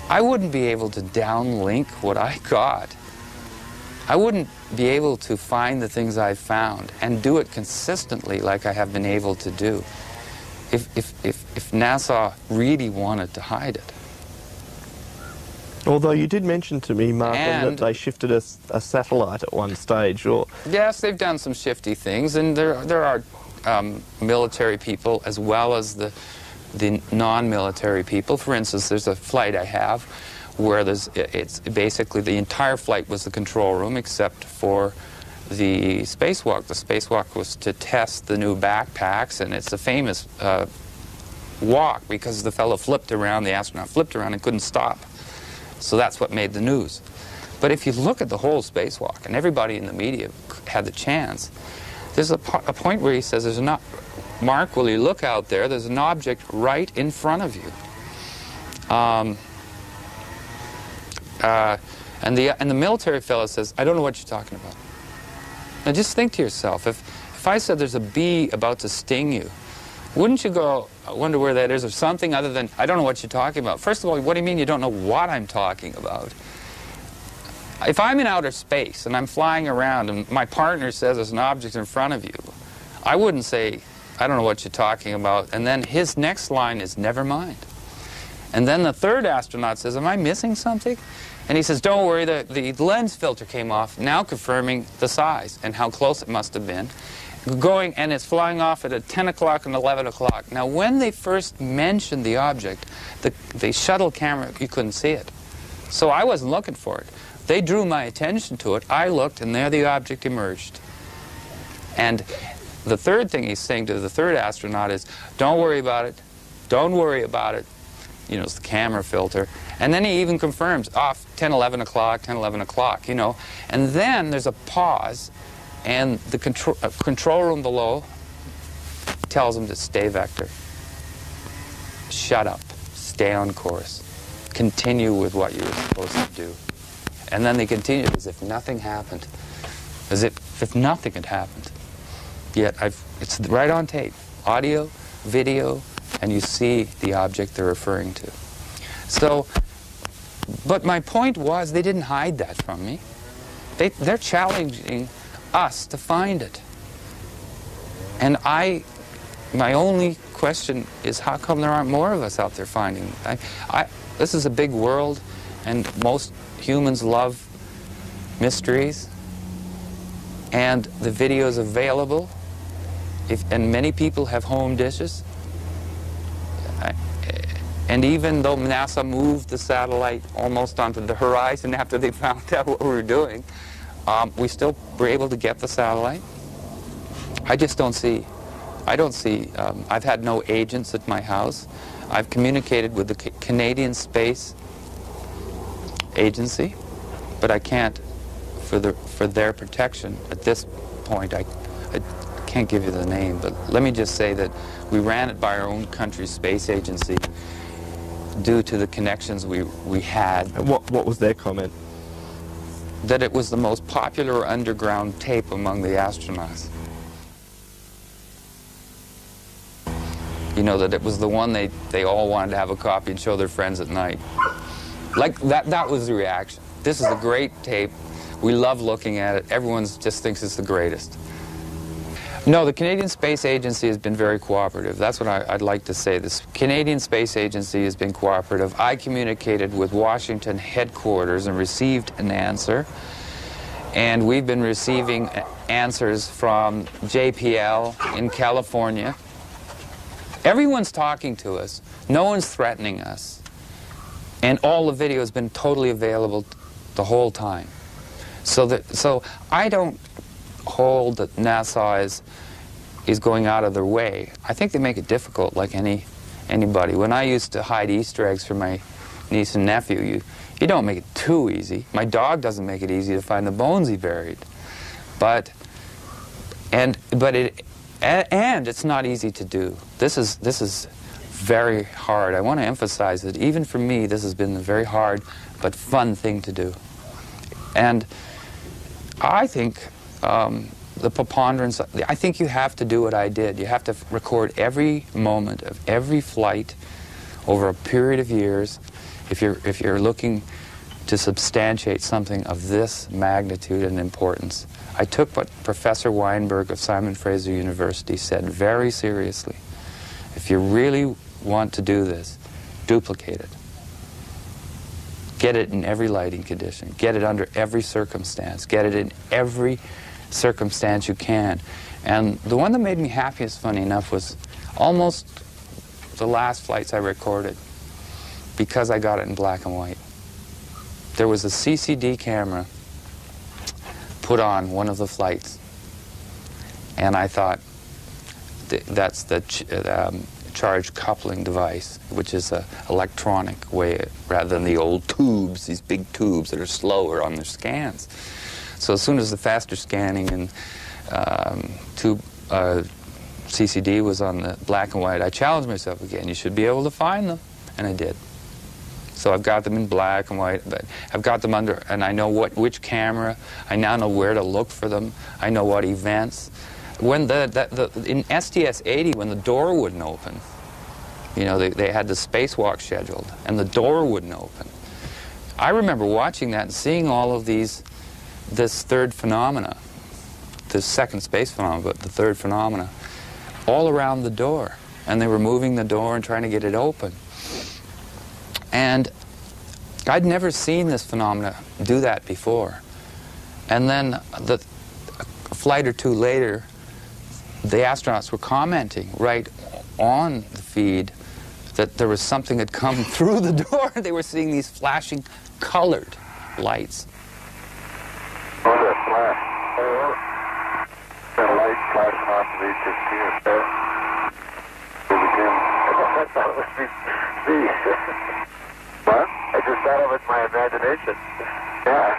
I wouldn't be able to downlink what I got. I wouldn't be able to find the things I've found and do it consistently like I have been able to do if NASA really wanted to hide it. Although you did mention to me, Martin, that they shifted a satellite at one stage, or... Yes, they've done some shifty things, and there are military people as well as the non-military people. For instance, there's a flight I have where it's basically the entire flight was the control room except for the spacewalk. The spacewalk was to test the new backpacks, and it's a famous walk because the fellow flipped around, the astronaut flipped around and couldn't stop. So that's what made the news. But if you look at the whole spacewalk, and everybody in the media had the chance, there's a point where he says, "There's not, Mark, will you look out there? There's an object right in front of you." And the military fellow says, "I don't know what you're talking about." Now just think to yourself, if I said there's a bee about to sting you, wouldn't you go, "I wonder where that is," or something other than, "I don't know what you're talking about"? First of all, what do you mean you don't know what I'm talking about? If I'm in outer space and I'm flying around and my partner says there's an object in front of you, I wouldn't say, "I don't know what you're talking about," and then his next line is, "Never mind." And then the third astronaut says, "Am I missing something?" And he says, "Don't worry, the lens filter came off," now confirming the size and how close it must have been. Going, and it's flying off at 10 o'clock and 11 o'clock. Now, when they first mentioned the object, the shuttle camera, you couldn't see it. So I wasn't looking for it. They drew my attention to it. I looked, and there the object emerged. And the third thing he's saying to the third astronaut is, "Don't worry about it. Don't worry about it." You know, it's the camera filter. And then he even confirms, off 10, 11 o'clock, 10, 11 o'clock, you know. And then there's a pause, and the control room below tells him to stay vector. Shut up. Stay on course. Continue with what you were supposed to do. And then they continue as if nothing happened. As if nothing had happened. Yet it's right on tape. Audio, video, and you see the object they're referring to. So, but my point was they didn't hide that from me. They're challenging us to find it. And my only question is, how come there aren't more of us out there finding it? This is a big world, and most humans love mysteries, and the video is available, and many people have home dishes. And even though NASA moved the satellite almost onto the horizon after they found out what we were doing, we still were able to get the satellite. I don't see, I've had no agents at my house. I've communicated with the Canadian Space Agency, but I can't, for their protection at this point, I can't give you the name, but let me just say that we ran it by our own country's space agency due to the connections we had. And what was their comment? That it was the most popular underground tape among the astronauts. You know, that it was the one they all wanted to have a copy and show their friends at night. Like, that was the reaction. This is a great tape. We love looking at it. Everyone just thinks it's the greatest. No, the Canadian Space Agency has been very cooperative. That's what I'd like to say. The Canadian Space Agency has been cooperative. I communicated with Washington headquarters and received an answer. And we've been receiving answers from JPL in California. Everyone's talking to us. No one's threatening us. And all the video has been totally available the whole time. So I don't hold that NASA is going out of their way. I think they make it difficult like anybody. When I used to hide Easter eggs from my niece and nephew, you don't make it too easy. My dog doesn't make it easy to find the bones he buried. And it's not easy to do. This is very hard. I want to emphasize that even for me, this has been a very hard but fun thing to do. And I think the preponderance, I think you have to do what I did. You have to record every moment of every flight over a period of years if you're looking to substantiate something of this magnitude and importance. I took what Professor Weinberg of Simon Fraser University said very seriously. If you really want to do this, duplicate it. Get it in every lighting condition. Get it under every circumstance. Get it in every circumstance you can. And the one that made me happiest, funny enough, was almost the last flights I recorded, because I got it in black and white. There was a CCD camera put on one of the flights, and I thought that's the charge coupling device, which is an electronic way rather than the old tubes, these big tubes that are slower on their scans. So as soon as the faster scanning and tube CCD was on the black and white, I challenged myself again. You should be able to find them, and I did. So I've got them in black and white, but I've got them under, and I know which camera. I now know where to look for them. I know what events. When in STS-80, when the door wouldn't open, you know, they had the spacewalk scheduled, and the door wouldn't open. I remember watching that and seeing all of this third phenomena, the second space phenomena, but the third phenomena, all around the door. And they were moving the door and trying to get it open. And I'd never seen this phenomena do that before. And then a flight or two later, the astronauts were commenting right on the feed that there was something had come through the door. They were seeing these flashing colored lights. Oh, that flash. Oh, that light flashing off of HST there. I thought it was me. What? I just thought of it in my imagination. Yeah,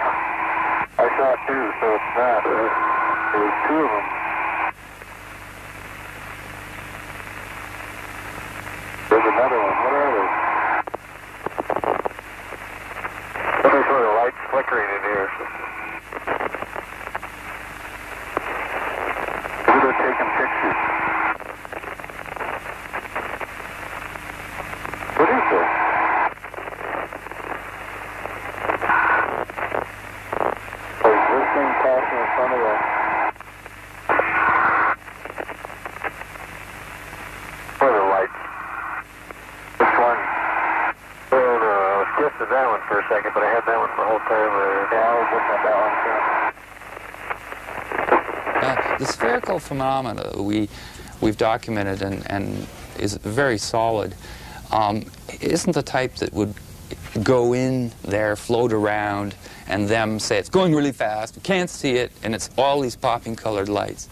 I saw it too, so it's not. There was two of them. There's another one. What are they? Some sort of lights flickering in here. Maybe they're taking pictures. What is this? There's this thing passing in front of us. What are the lights? Which one? Oh, no, I was guessing that one for a second, but I had that one for the whole time. Yeah, I was looking at that one too. The spherical phenomena we've documented and is very solid. Isn't the type that would go in there, float around, and them say it's going really fast, you can't see it, and it's all these popping colored lights.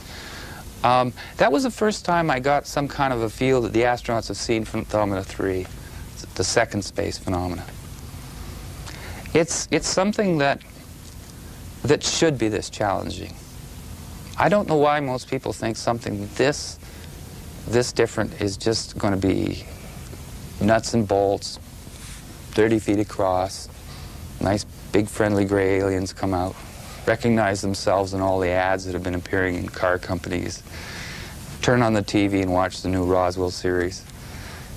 That was the first time I got some kind of a feel that the astronauts have seen from phenomena 3, the second space phenomena. It's something that should be this challenging. I don't know why most people think something this different is just going to be nuts and bolts, 30 feet across, nice big friendly gray aliens come out, recognize themselves in all the ads that have been appearing in car companies, turn on the TV and watch the new Roswell series,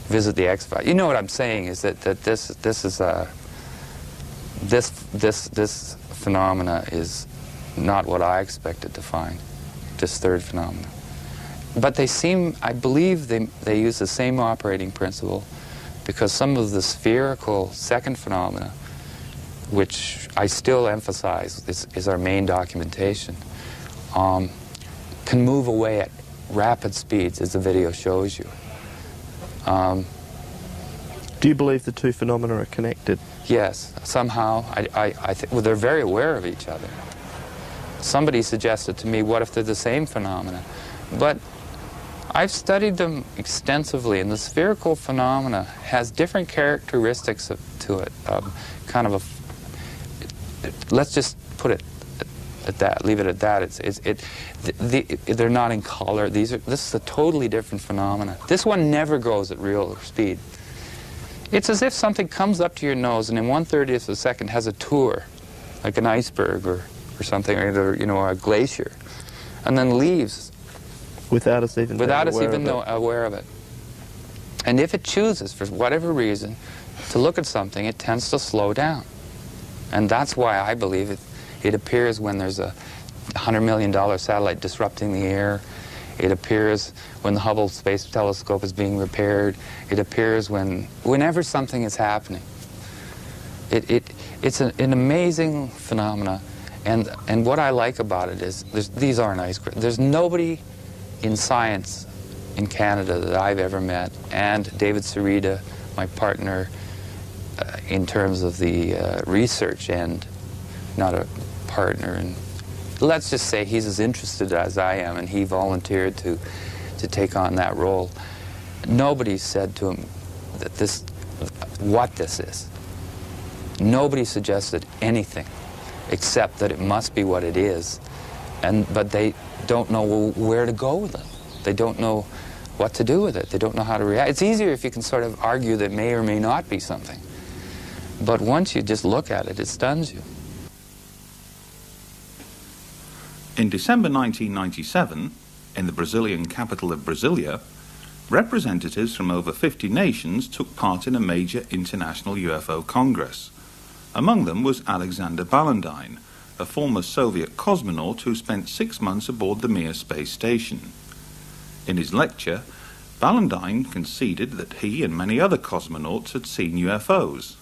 visit the X-Files. You know what I'm saying is that this phenomena is not what I expected to find, this third phenomena. But they seem, I believe they use the same operating principle, because some of the spherical second phenomena, which I still emphasize is our main documentation, can move away at rapid speeds, as the video shows you. Do you believe the two phenomena are connected? Yes, somehow. I think, well, they're very aware of each other. Somebody suggested to me, what if they're the same phenomena? But I've studied them extensively, and the spherical phenomena has different characteristics to it. Kind of a, let's just put it at that, leave it at that. They're not in color. This is a totally different phenomena. This one never goes at real speed. It's as if something comes up to your nose and in 1/30th of a second has a tour, like an iceberg or something, or you know, a glacier, and then leaves. Without us even aware of it. And if it chooses, for whatever reason, to look at something, it tends to slow down. And that's why I believe it appears when there's a $100 million satellite disrupting the air. It appears when the Hubble Space Telescope is being repaired. It appears whenever something is happening. It's an amazing phenomena. And what I like about it is these aren't ice crystals. There's nobody in science in Canada that I've ever met, and David Sarita, my partner in terms of the research end, not a partner, and let's just say he's as interested as I am, and he volunteered to take on that role. Nobody said to him that what this is. Nobody suggested anything except that it must be what it is, but they don't know where to go with it. They don't know what to do with it. They don't know how to react. It's easier if you can sort of argue that may or may not be something. But once you just look at it, it stuns you. In December 1997, in the Brazilian capital of Brasilia, representatives from over 50 nations took part in a major international UFO congress. Among them was Alexander Ballantyne, a former Soviet cosmonaut who spent 6 months aboard the Mir space station. In his lecture, Ballantyne conceded that he and many other cosmonauts had seen UFOs.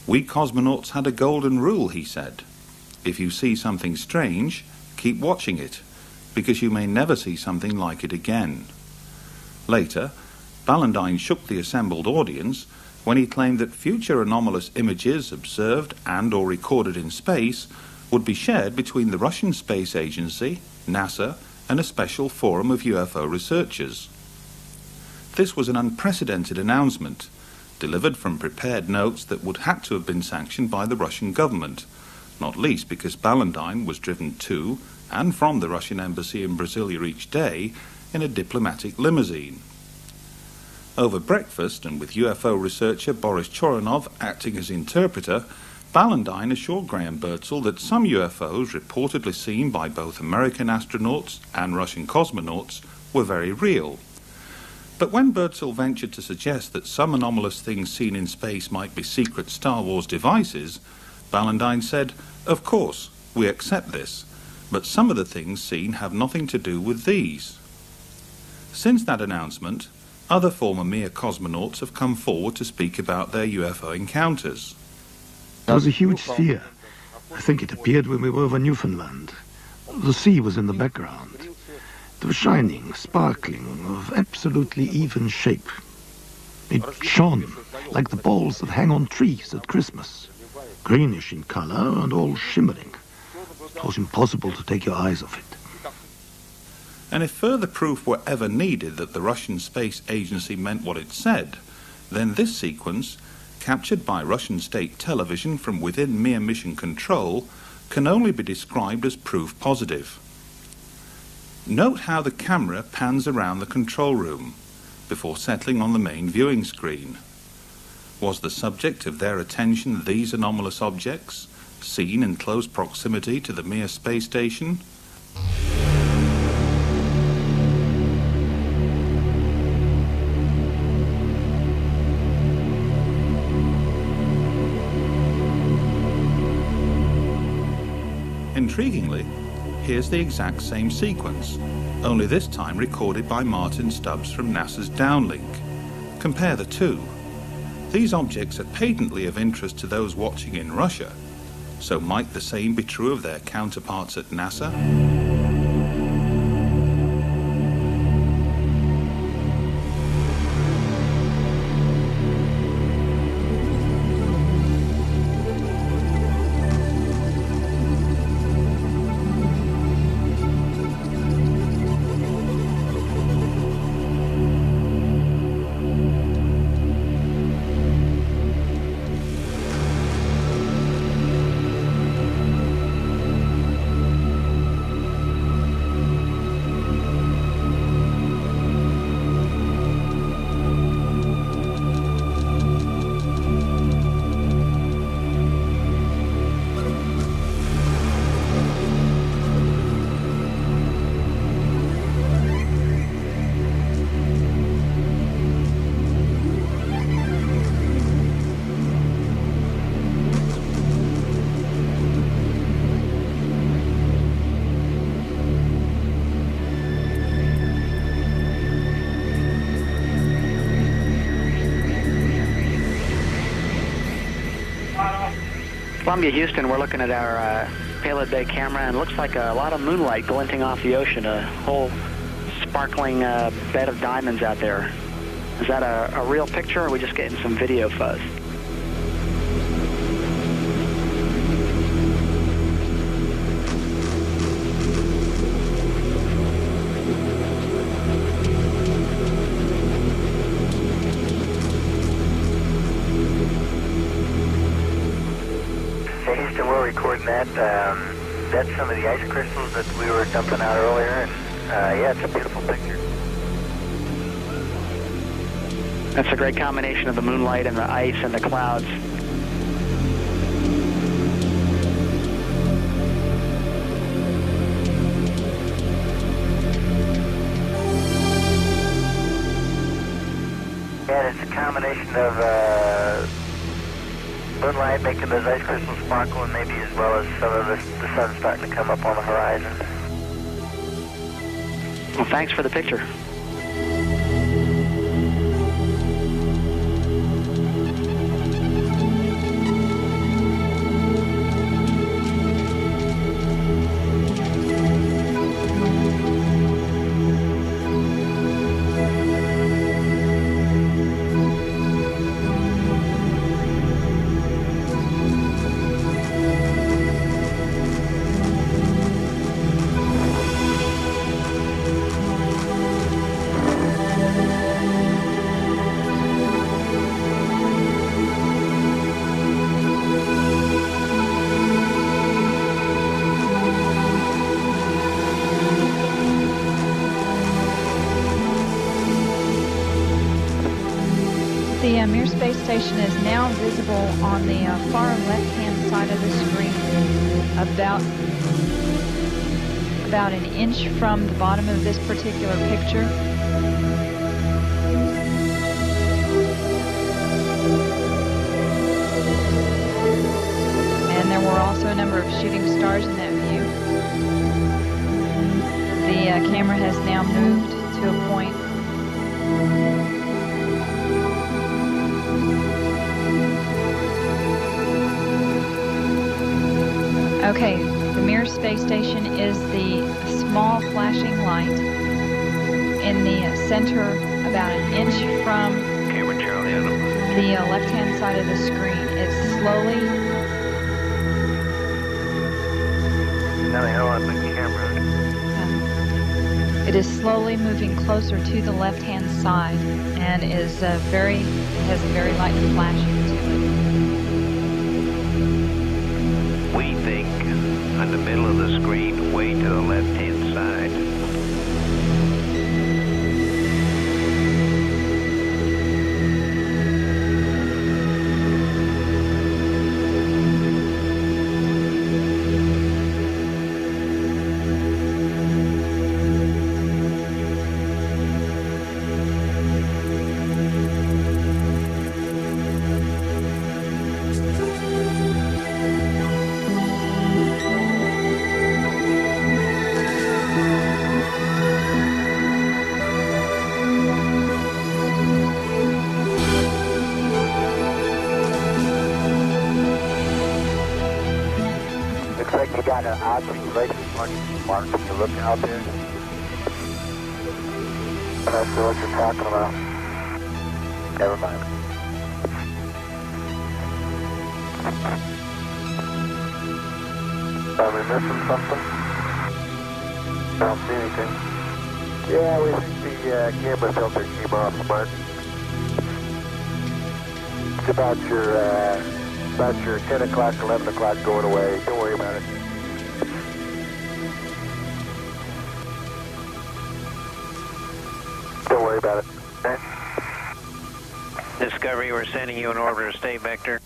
"We cosmonauts had a golden rule," he said. "If you see something strange, keep watching it, because you may never see something like it again." Later, Ballantyne shook the assembled audience when he claimed that future anomalous images observed and or recorded in space would be shared between the Russian Space Agency, NASA, and a special forum of UFO researchers. This was an unprecedented announcement, delivered from prepared notes that would have to have been sanctioned by the Russian government, not least because Ballantyne was driven to and from the Russian embassy in Brasilia each day in a diplomatic limousine. Over breakfast, and with UFO researcher Boris Choronov acting as interpreter, Ballantyne assured Graham Birdsall that some UFOs reportedly seen by both American astronauts and Russian cosmonauts were very real. But when Birdsall ventured to suggest that some anomalous things seen in space might be secret Star Wars devices, Ballantyne said, "Of course, we accept this, but some of the things seen have nothing to do with these." Since that announcement, other former Mir cosmonauts have come forward to speak about their UFO encounters. There was a huge sphere. I think it appeared when we were over Newfoundland. The sea was in the background. It was shining, sparkling, of absolutely even shape. It shone like the balls that hang on trees at Christmas, greenish in color and all shimmering. It was impossible to take your eyes off it. And if further proof were ever needed that the Russian Space Agency meant what it said, then this sequence, captured by Russian state television from within Mir mission control, can only be described as proof positive. Note how the camera pans around the control room before settling on the main viewing screen. Was the subject of their attention these anomalous objects, seen in close proximity to the Mir space station? Intriguingly, here's the exact same sequence, only this time recorded by Martin Stubbs from NASA's Downlink. Compare the two. These objects are patently of interest to those watching in Russia, so might the same be true of their counterparts at NASA? Columbia, Houston, we're looking at our payload bay camera, and it looks like a lot of moonlight glinting off the ocean, a whole sparkling bed of diamonds out there. Is that a real picture, or are we just getting some video fuzz? Houston, we're recording that. That's some of the ice crystals that we were dumping out earlier, and yeah, it's a beautiful picture. That's a great combination of the moonlight and the ice and the clouds. Yeah, it's a combination of moonlight making those ice crystals sparkle, and maybe as well as some of the sun starting to come up on the horizon. Well, thanks for the picture. The Mir space station is now visible on the far left-hand side of the screen, about an inch from the bottom of this particular picture. And there were also a number of shooting stars in that view. The camera has now moved to a point Okay, the Mir space station is the small flashing light in the center, about an inch from the left-hand side of the screen. It's slowly... Now the hell out of the camera. It is slowly moving closer to the left-hand side and is has a very light flashing to it. We think on the middle of the screen, way to the left-hand side. Looks like you got an object right mark when you look out there. I'm not sure what you're talking about. Never mind. Are we missing something? I don't see anything. Yeah, we think the camera filter came off, Mark. It's about your 10 o'clock, 11 o'clock going away. Don't worry about it. Don't worry about it. Okay? Discovery, we're sending you an orbiter state vector.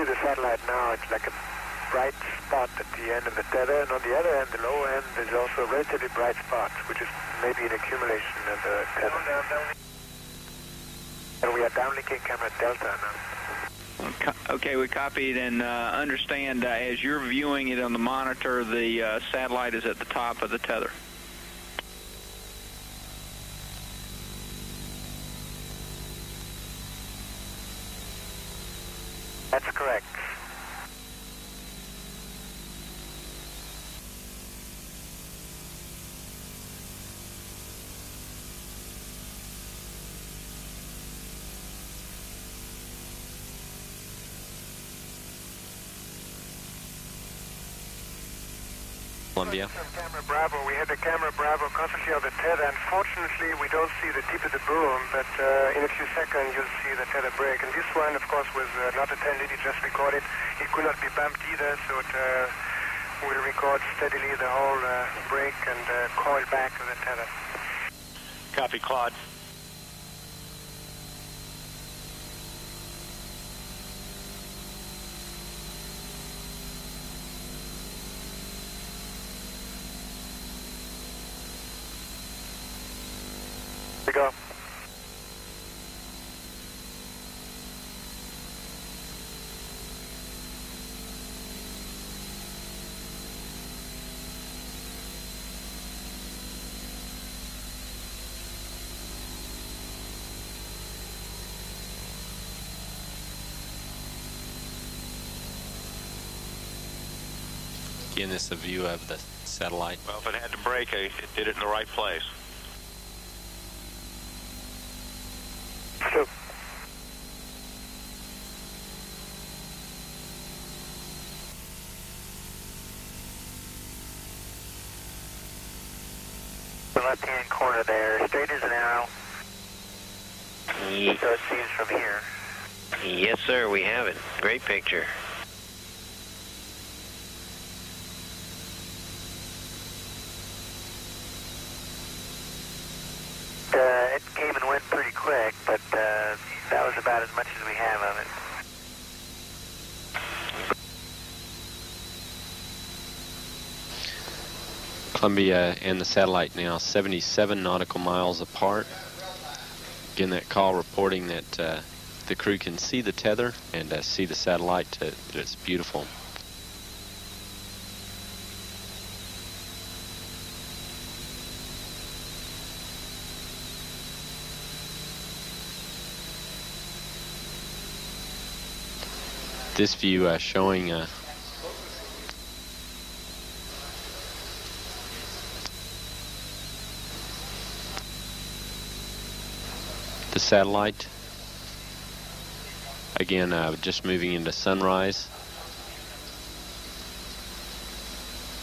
see the satellite now. It's like a bright spot at the end of the tether, and on the other end, the low end, there's also a relatively bright spot, which is maybe an accumulation of the tether. And we are downlinking camera Delta now. Okay, we copied and understand as you're viewing it on the monitor, the satellite is at the top of the tether. That's correct. Columbia. Camera Bravo. We had the camera Bravo constantly on the tether. Unfortunately, we don't see the tip of the boom, but in a few seconds you'll see the tether break. And this one, of course, was not attended. It just recorded. It could not be bumped either, so it will record steadily the whole break and coil back of the tether. Copy, Claude. Go. Again, this is a view of the satellite. Well, if it had to break, it did it in the right place. So. The left-hand corner there, straight as an arrow. So it seems from here. Yes, sir, we have it. Great picture. It came and went pretty quick, but that was about as much as we have of it. Columbia and the satellite now 77 nautical miles apart. Again, that call reporting that the crew can see the tether and see the satellite. It's beautiful. This view showing the satellite. Again, just moving into sunrise.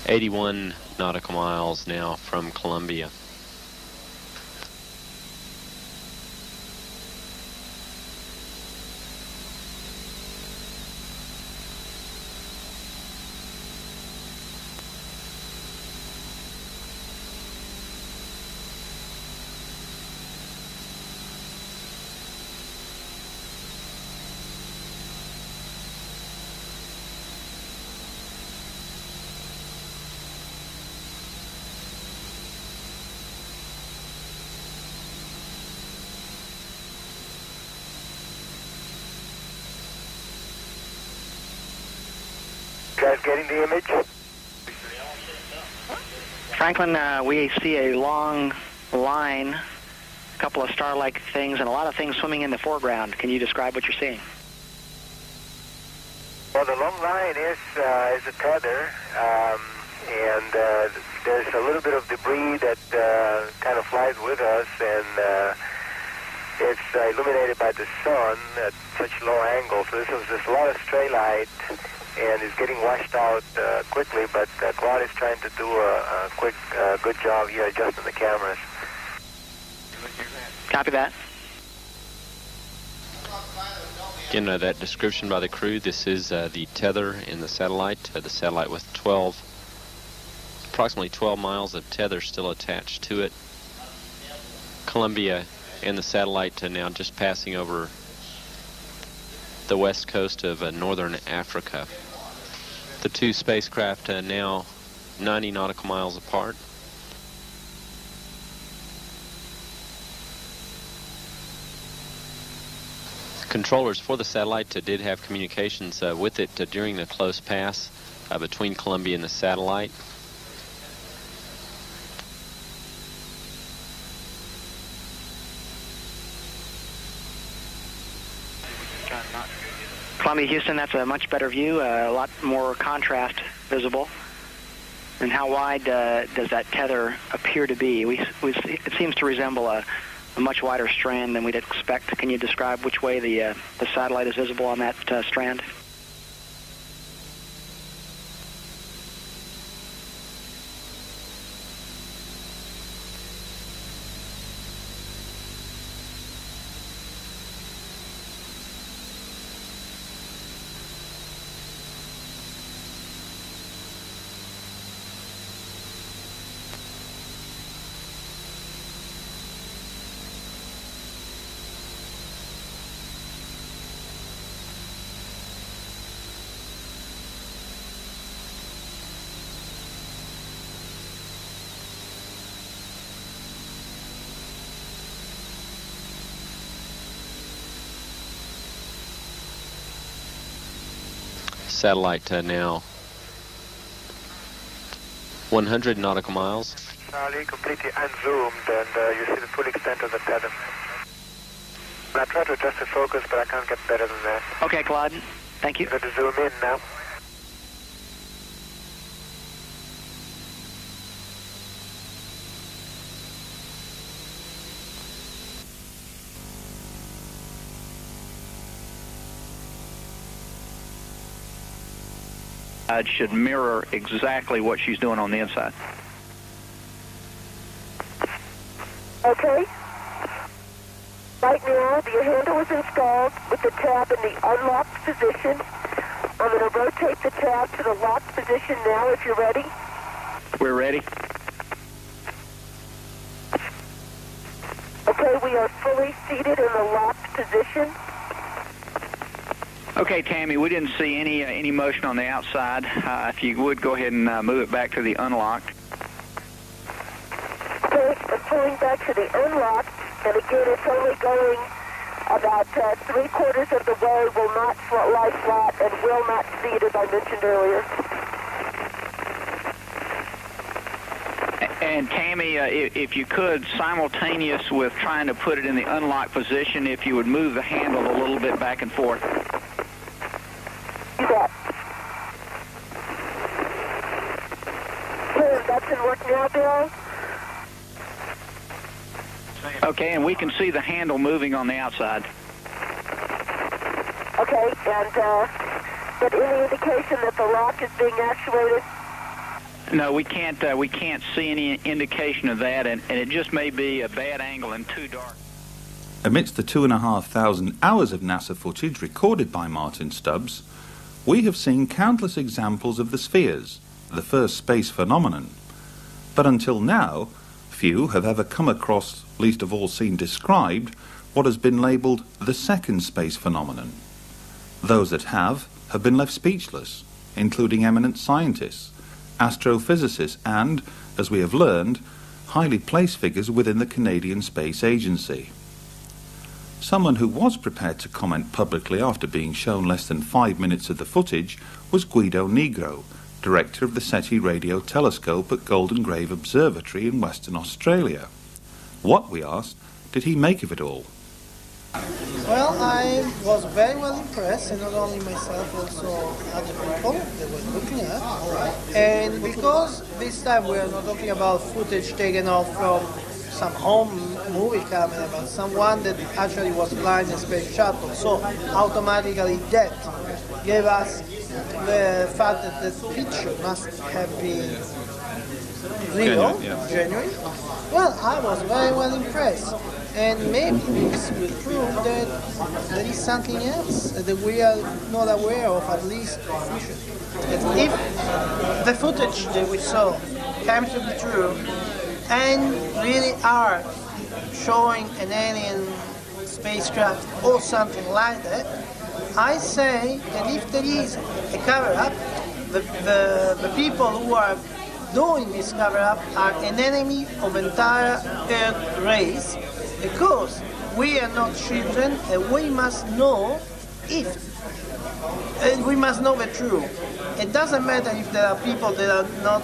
81 nautical miles now from Columbia. Guys getting the image? Franklin, we see a long line, a couple of star-like things, and a lot of things swimming in the foreground. Can you describe what you're seeing? Well, the long line is a tether, and there's a little bit of debris that kind of flies with us, and it's illuminated by the sun at such low angle. So there's a lot of stray light, and it's getting washed out quickly, but Claude is trying to do a quick, good job here adjusting the cameras. Copy that. Again, that description by the crew, this is the tether in the satellite with approximately 12 miles of tether still attached to it. Columbia and the satellite now just passing over the west coast of northern Africa. The two spacecraft now 90 nautical miles apart. Controllers for the satellite did have communications with it during the close pass between Columbia and the satellite. Columbia, Houston, that's a much better view, a lot more contrast visible. And how wide does that tether appear to be? It seems to resemble a much wider strand than we'd expect. Can you describe which way the satellite is visible on that strand? Satellite now 100 nautical miles. Charlie, completely unzoomed, and you see the full extent of the tether. I try to adjust the focus, but I can't get better than that. Okay, Claude. Thank you. I'm going to zoom in now. It should mirror exactly what she's doing on the inside. Okay. Right now, the handle is installed with the tab in the unlocked position. I'm going to rotate the tab to the locked position now if you're ready. We're ready. Okay, we are fully seated in the locked position. Okay, Tammy, we didn't see any motion on the outside. If you would, go ahead and move it back to the unlocked. Okay, I'm pulling back to the unlocked, and again, it's only going about 3/4 of the way, will not lie flat, and will not seat, as I mentioned earlier. And Tammy, if you could, simultaneous with trying to put it in the unlocked position, if you would move the handle a little bit back and forth. You bet. Okay, that should work now, Bill. Okay, and we can see the handle moving on the outside. Okay, and but any indication that the lock is being actuated? No, we can't see any indication of that, and it just may be a bad angle and too dark. Amidst the 2,500 hours of NASA footage recorded by Martin Stubbs, we have seen countless examples of the spheres, the first space phenomenon. But until now, few have ever come across, least of all seen described, what has been labelled the second space phenomenon. Those that have been left speechless, including eminent scientists, astrophysicists and, as we have learned, highly placed figures within the Canadian Space Agency. Someone who was prepared to comment publicly after being shown less than 5 minutes of the footage was Guido Negro, director of the SETI radio telescope at Golden Grave Observatory in Western Australia. What, we asked, did he make of it all? Well, I was very well impressed, and not only myself, also other people that were looking at. And because this time we are not talking about footage taken off from some home movie camera, but someone that actually was flying a space shuttle, so automatically that gave us the fact that the picture must have been real, genuine. Well, I was very well impressed. And maybe this will prove that there is something else that we are not aware of, at least officially. If the footage that we saw comes to be true and really are showing an alien spacecraft or something like that, I say that if there is a cover-up, the people who are doing this cover-up are an enemy of entire Earth race, because we are not children and we must know we must know the truth. It doesn't matter if there are people that are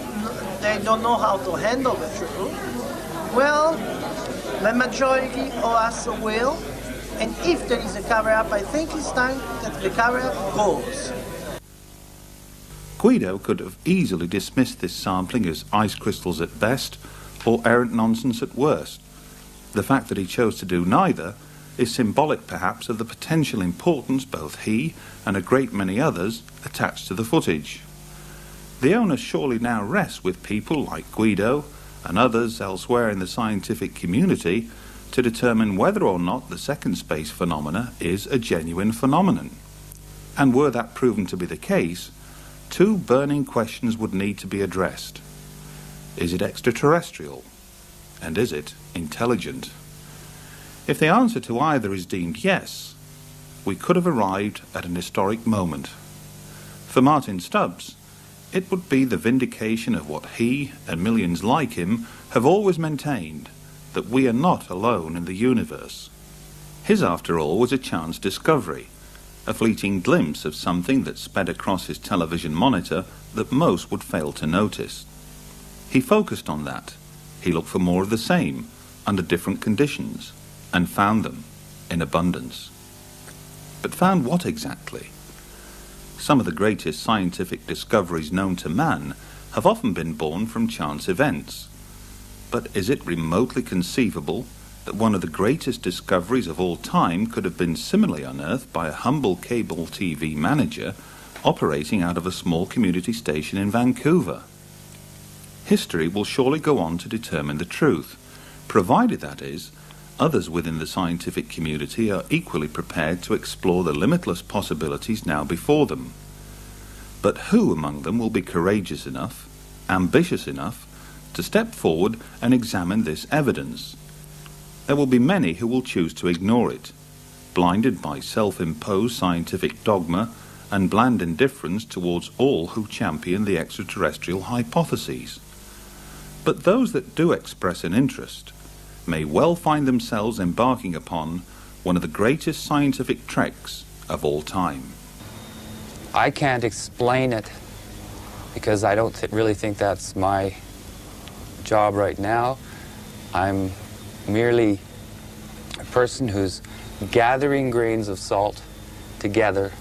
they don't know how to handle the truth. Well, the majority of us will, and if there is a cover-up, I think it's time that the cover-up goes. Guido could have easily dismissed this sampling as ice crystals at best, or errant nonsense at worst. The fact that he chose to do neither is symbolic perhaps of the potential importance both he and a great many others attached to the footage. The onus surely now rests with people like Guido and others elsewhere in the scientific community to determine whether or not the second space phenomena is a genuine phenomenon. And were that proven to be the case, two burning questions would need to be addressed. Is it extraterrestrial? And is it intelligent? If the answer to either is deemed yes, we could have arrived at an historic moment. For Martin Stubbs, it would be the vindication of what he and millions like him have always maintained, that we are not alone in the universe. His, after all, was a chance discovery, a fleeting glimpse of something that sped across his television monitor that most would fail to notice. He focused on that. He looked for more of the same, under different conditions, and found them in abundance. But found what exactly? Some of the greatest scientific discoveries known to man have often been born from chance events. But is it remotely conceivable that one of the greatest discoveries of all time could have been similarly unearthed by a humble cable TV manager operating out of a small community station in Vancouver? History will surely go on to determine the truth, provided, that is, others within the scientific community are equally prepared to explore the limitless possibilities now before them. But who among them will be courageous enough, ambitious enough, to step forward and examine this evidence? There will be many who will choose to ignore it, blinded by self-imposed scientific dogma and bland indifference towards all who champion the extraterrestrial hypotheses. But those that do express an interest may well find themselves embarking upon one of the greatest scientific treks of all time. I can't explain it because I don't really think that's my job right now. I'm merely a person who's gathering grains of salt together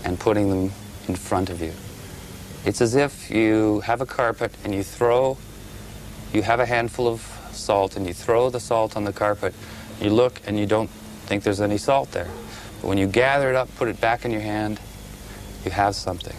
and putting them in front of you. It's as if you have a carpet and you have a handful of salt and you throw the salt on the carpet, you look and you don't think there's any salt there. But when you gather it up, put it back in your hand, you have something.